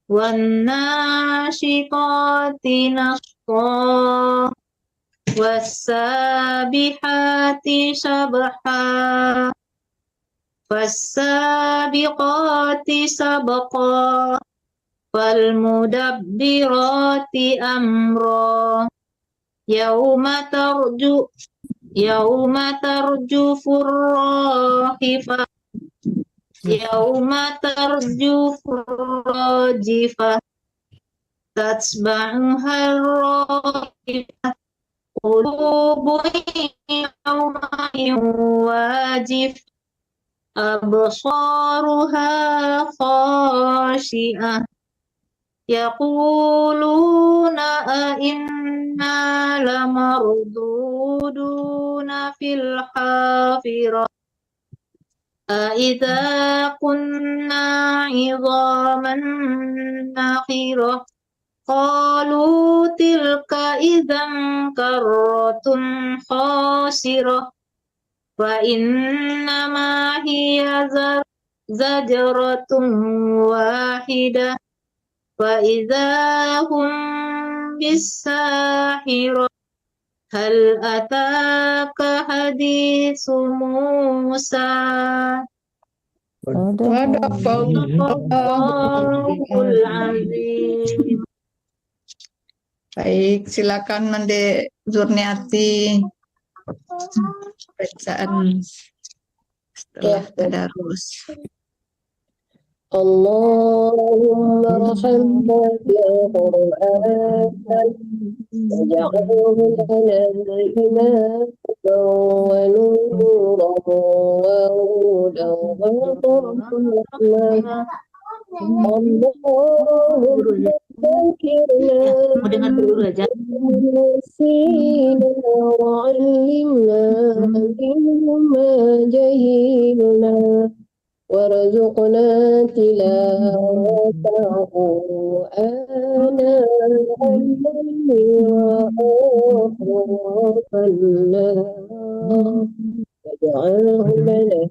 Speaker 6: وَالنَّاشِطَاتِ نَشْطًا وَالسَّابِحَاتِ سَبْحًا فَالسَّابِقَاتِ سَبْقًا فَالْمُدَبِّرَاتِ أَمْرًا يَوْمَ تَرْجُفُ الرَّاجِفَةُ تَتْبَعُهَا الرَّادِفَةُ قُلُوبٌ يَوْمَئِذٍ وَاجِفَةٌ أَبْصَارُهَا خَاشِعَةٌ يَقُولُونَ أَإِنَّا لَمَرْدُودُونَ فِي الْحَافِرَةِ أَإِذَا كُنَّا عِظَامًا نَخِرَةً قَالُوا تِلْكَ إِذًا كَرَّةٌ خَاسِرَةٌ فَإِنَّمَا هِيَ زَجْرَةٌ وَاحِدَةٌ فَإِذَا هُمْ بِالسَّاهِرَةِ هَلْ أَتَاكَ حَدِيثُ مُوسَى Sadaqallahul Azim.
Speaker 1: Baik, silakan Mande Zurniati bacaan setelah tadarus.
Speaker 3: Allahumma rahamna bil Qur'an waj'alhu lana imaman wa nuran wa hudan wa rahmah. Allahumma dzakirna
Speaker 6: Mau dengar dulu aja.
Speaker 3: nasina wa 'allimna mimma jahilna warzuqna tilawatahu ana al-layli wa atrafan nahar waj'alhu lana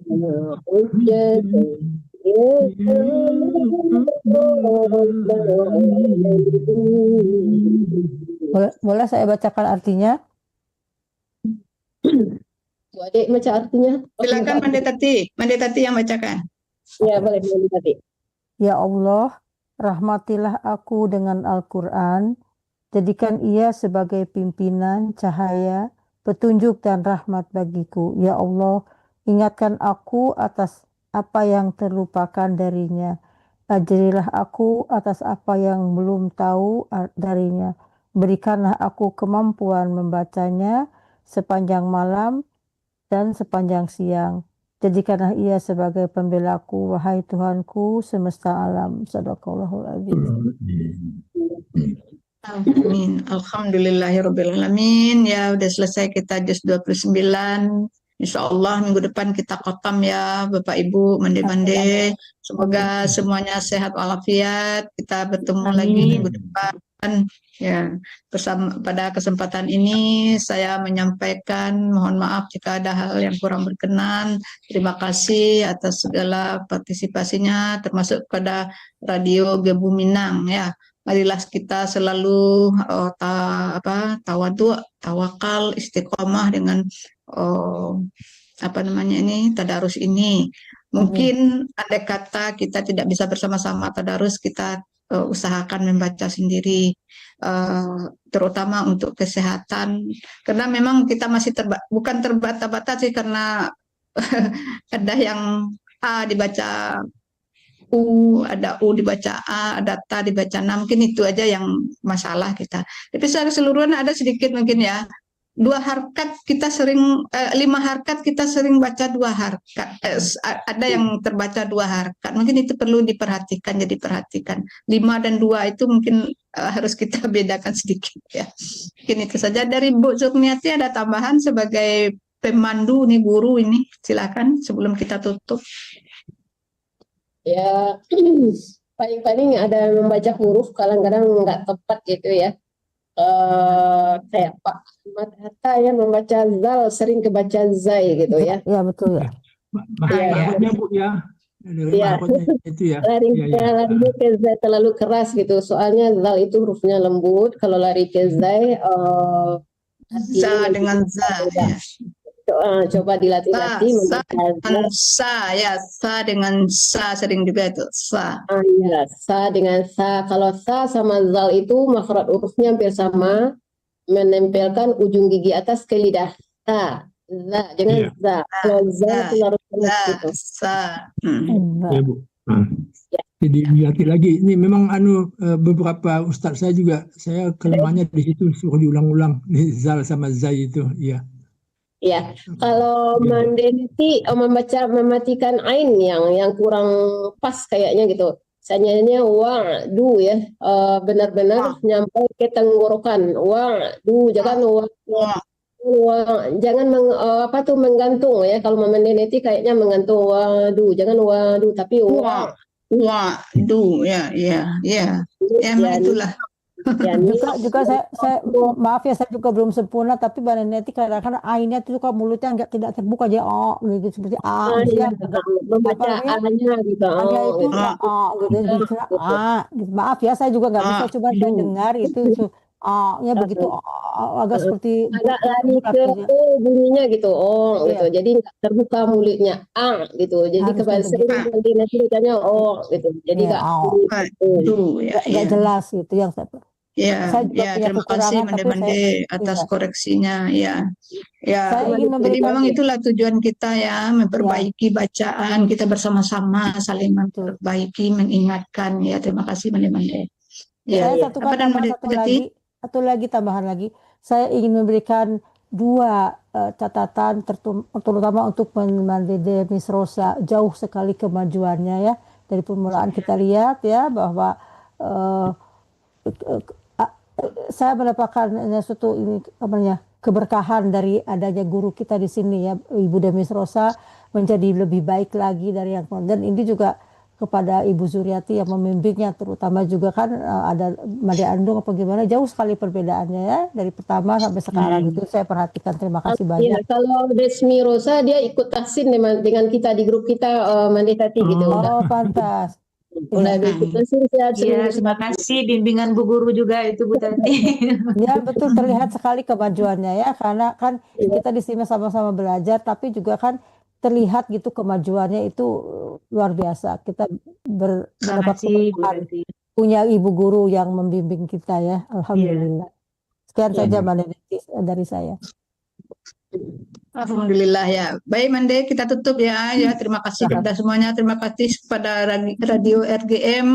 Speaker 3: hujjatan ya rabbal alamin.
Speaker 2: Boleh saya bacakan artinya?
Speaker 3: Bu Adik baca artinya?
Speaker 1: Silakan Mande Tati yang bacakan.
Speaker 3: Ya, boleh tadi.
Speaker 2: Ya Allah, rahmatilah aku dengan Al-Quran, jadikan ia sebagai pimpinan, cahaya, petunjuk dan rahmat bagiku. Ya Allah, ingatkan aku atas apa yang terlupakan darinya. Ajarilah aku atas apa yang belum tahu darinya. Berikanlah aku kemampuan membacanya sepanjang malam dan sepanjang siang. Jadikanlah ia sebagai pembelaku, wahai Tuhanku semesta alam. Sadaqallahul azim.
Speaker 1: Amin. Alhamdulillahirabbil alamin. Ya, udah selesai kita juz 29. Insya Allah minggu depan kita khotam ya Bapak Ibu, mande-mande. Semoga semuanya sehat walafiat. Kita bertemu lagi minggu depan. Ya, pada kesempatan ini saya menyampaikan mohon maaf jika ada hal yang kurang berkenan. Terima kasih atas segala partisipasinya, termasuk pada Radio Gebu Minang ya. Marilah kita selalu tawadu, tawakal, istiqomah dengan tadarus ini. Mungkin andai kata kita tidak bisa bersama-sama tadarus, kita usahakan membaca sendiri, terutama untuk kesehatan. Karena memang kita masih bukan terbata-bata sih, karena ada yang A dibaca U, ada U dibaca A, ada Ta dibaca Na, mungkin itu aja yang masalah kita. Tapi secara keseluruhan ada sedikit mungkin ya, 2 harkat kita sering, 5 harkat kita sering baca 2 harkat, ada yang terbaca 2 harkat, mungkin itu perlu diperhatikan, jadi perhatikan. 5 dan 2 itu mungkin harus kita bedakan sedikit ya. Mungkin itu saja dari Bu Zurniati. Ada tambahan sebagai pemandu nih, guru ini, silakan sebelum kita tutup.
Speaker 3: Ya, paling-paling ada membaca huruf kadang-kadang nggak tepat gitu ya. Kayak Pak Ahmad Hatta ya membaca zal sering kebaca zai gitu ya.
Speaker 2: Ya betul ya.
Speaker 4: Mahkotnya Bu ya. Mahkotnya itu ya.
Speaker 3: Lari ke zai terlalu keras gitu. Soalnya zal itu hurufnya lembut. Kalau lari ke zai
Speaker 1: Za dengan za ya.
Speaker 3: Coba dilatih-latih
Speaker 1: sa dengan sa sering juga itu sa.
Speaker 3: Ya, sa dengan sa. Kalau sa sama zal itu makhraj hurufnya hampir sama, menempelkan ujung gigi atas ke lidah. Sa, za, jangan za. Kalau za itu harus gitu.
Speaker 1: Sa.
Speaker 4: Ya Bu. Jadi dilatih lagi. Ini memang beberapa ustadz saya juga, saya kelemahannya di situ, suruh diulang-ulang zal sama zai itu. Iya.
Speaker 3: Ya, kalau Mandenti mematikan ain yang kurang pas kayaknya gitu. Misalnya wa'du ya, benar-benar nyampe ke tenggorokan. Wa'du, jangan jangan menggantung ya. Kalau Mama Neneti kayaknya menggantung waduh, jangan waduh, tapi
Speaker 1: Waduh, ya, emang
Speaker 3: ya,
Speaker 1: itulah.
Speaker 3: ya,
Speaker 2: Juga saya maaf ya, saya juga belum sempurna, tapi Mbak Neneti kadang-kadang ainnya itu kok mulutnya tidak terbuka aja gitu seperti gitu ya.
Speaker 3: membaca
Speaker 2: namanya?
Speaker 3: A-nya gitu.
Speaker 2: Ada itu
Speaker 3: Gitu.
Speaker 2: gitu gitu. Maaf ya, saya juga nggak bisa, coba saya dengar itu nya begitu agak seperti
Speaker 3: Agak lari
Speaker 2: bulat
Speaker 3: ke
Speaker 2: gitu ya.
Speaker 3: bunyinya gitu, gitu.
Speaker 2: Iya,
Speaker 3: Jadi nggak terbuka mulutnya, gitu. Jadi
Speaker 2: harusnya
Speaker 3: kepada
Speaker 2: begitu.
Speaker 3: sering nanti bacanya gitu. Jadi
Speaker 2: Ya,
Speaker 3: nggak
Speaker 1: Aduh, ya,
Speaker 2: nggak jelas gitu yang saya juga punya
Speaker 1: terima kasih
Speaker 2: kekurangan, tapi saya
Speaker 1: Mande-Mande atas
Speaker 2: iya.
Speaker 1: koreksinya, ya.
Speaker 2: Saya ingin
Speaker 1: Jadi
Speaker 2: memberikan
Speaker 1: memang itulah tujuan kita ya,
Speaker 2: ya,
Speaker 1: memperbaiki bacaan kita bersama-sama, saling
Speaker 2: betul.
Speaker 1: memperbaiki, mengingatkan ya. Terima kasih Mande-Mande. Ya,
Speaker 2: Saya
Speaker 3: Iya.
Speaker 2: satu
Speaker 1: apa dan
Speaker 2: tambah
Speaker 1: Mande-Mande?
Speaker 2: satu lagi tambahan lagi. Saya ingin memberikan dua catatan terutama untuk Mande Miss Rosa, jauh sekali kemajuannya ya. Dari permulaan kita lihat ya bahwa saya mendapatkan suatu ini keberkahan dari adanya guru kita di sini ya, Ibu Demis Rosa menjadi lebih baik lagi dari yang dan ini juga kepada Ibu Zuriati yang membimbingnya, terutama juga kan ada Made Andung apa gimana, jauh sekali perbedaannya ya dari pertama sampai sekarang itu saya perhatikan. Terima kasih
Speaker 3: Iya,
Speaker 2: banyak.
Speaker 3: kalau Desmi Rosa dia ikut tahsin dengan kita di grup kita Mandi Tati gitu.
Speaker 2: Oh, pantas.
Speaker 3: Mulai ikut tahsin setiap
Speaker 6: Ya,
Speaker 3: seminggu
Speaker 6: terima
Speaker 3: sekali.
Speaker 6: kasih bimbingan Bu Guru juga itu Bu Tati.
Speaker 2: Ya betul, terlihat sekali kemajuannya ya, karena kan kita di sini sama-sama belajar, tapi juga kan terlihat gitu kemajuannya itu luar biasa. Kita
Speaker 6: Terima
Speaker 2: mendapat
Speaker 6: kasih Bu
Speaker 2: keberkahan
Speaker 6: Tati.
Speaker 2: punya ibu guru yang membimbing kita ya, alhamdulillah. Sekian
Speaker 3: Iya.
Speaker 2: saja Mbak Neti dari saya.
Speaker 1: Alhamdulillah ya. Baik Mande, kita tutup ya. Ya, terima kasih kepada semuanya. Terima kasih kepada Radio RGM.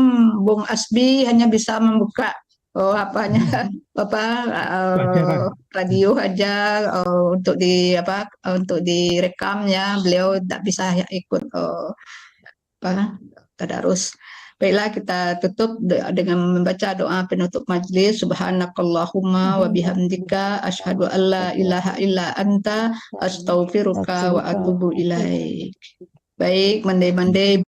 Speaker 1: Bung Asbi hanya bisa membuka radio aja untuk direkamnya. Beliau tidak bisa ikut tadarus. Baiklah, kita tutup dengan membaca doa penutup majlis. Subhanakallahumma wa bihamdika asyhadu an la ilaha illa anta astaghfiruka wa atubu ilaik. Baik, Mande-Mande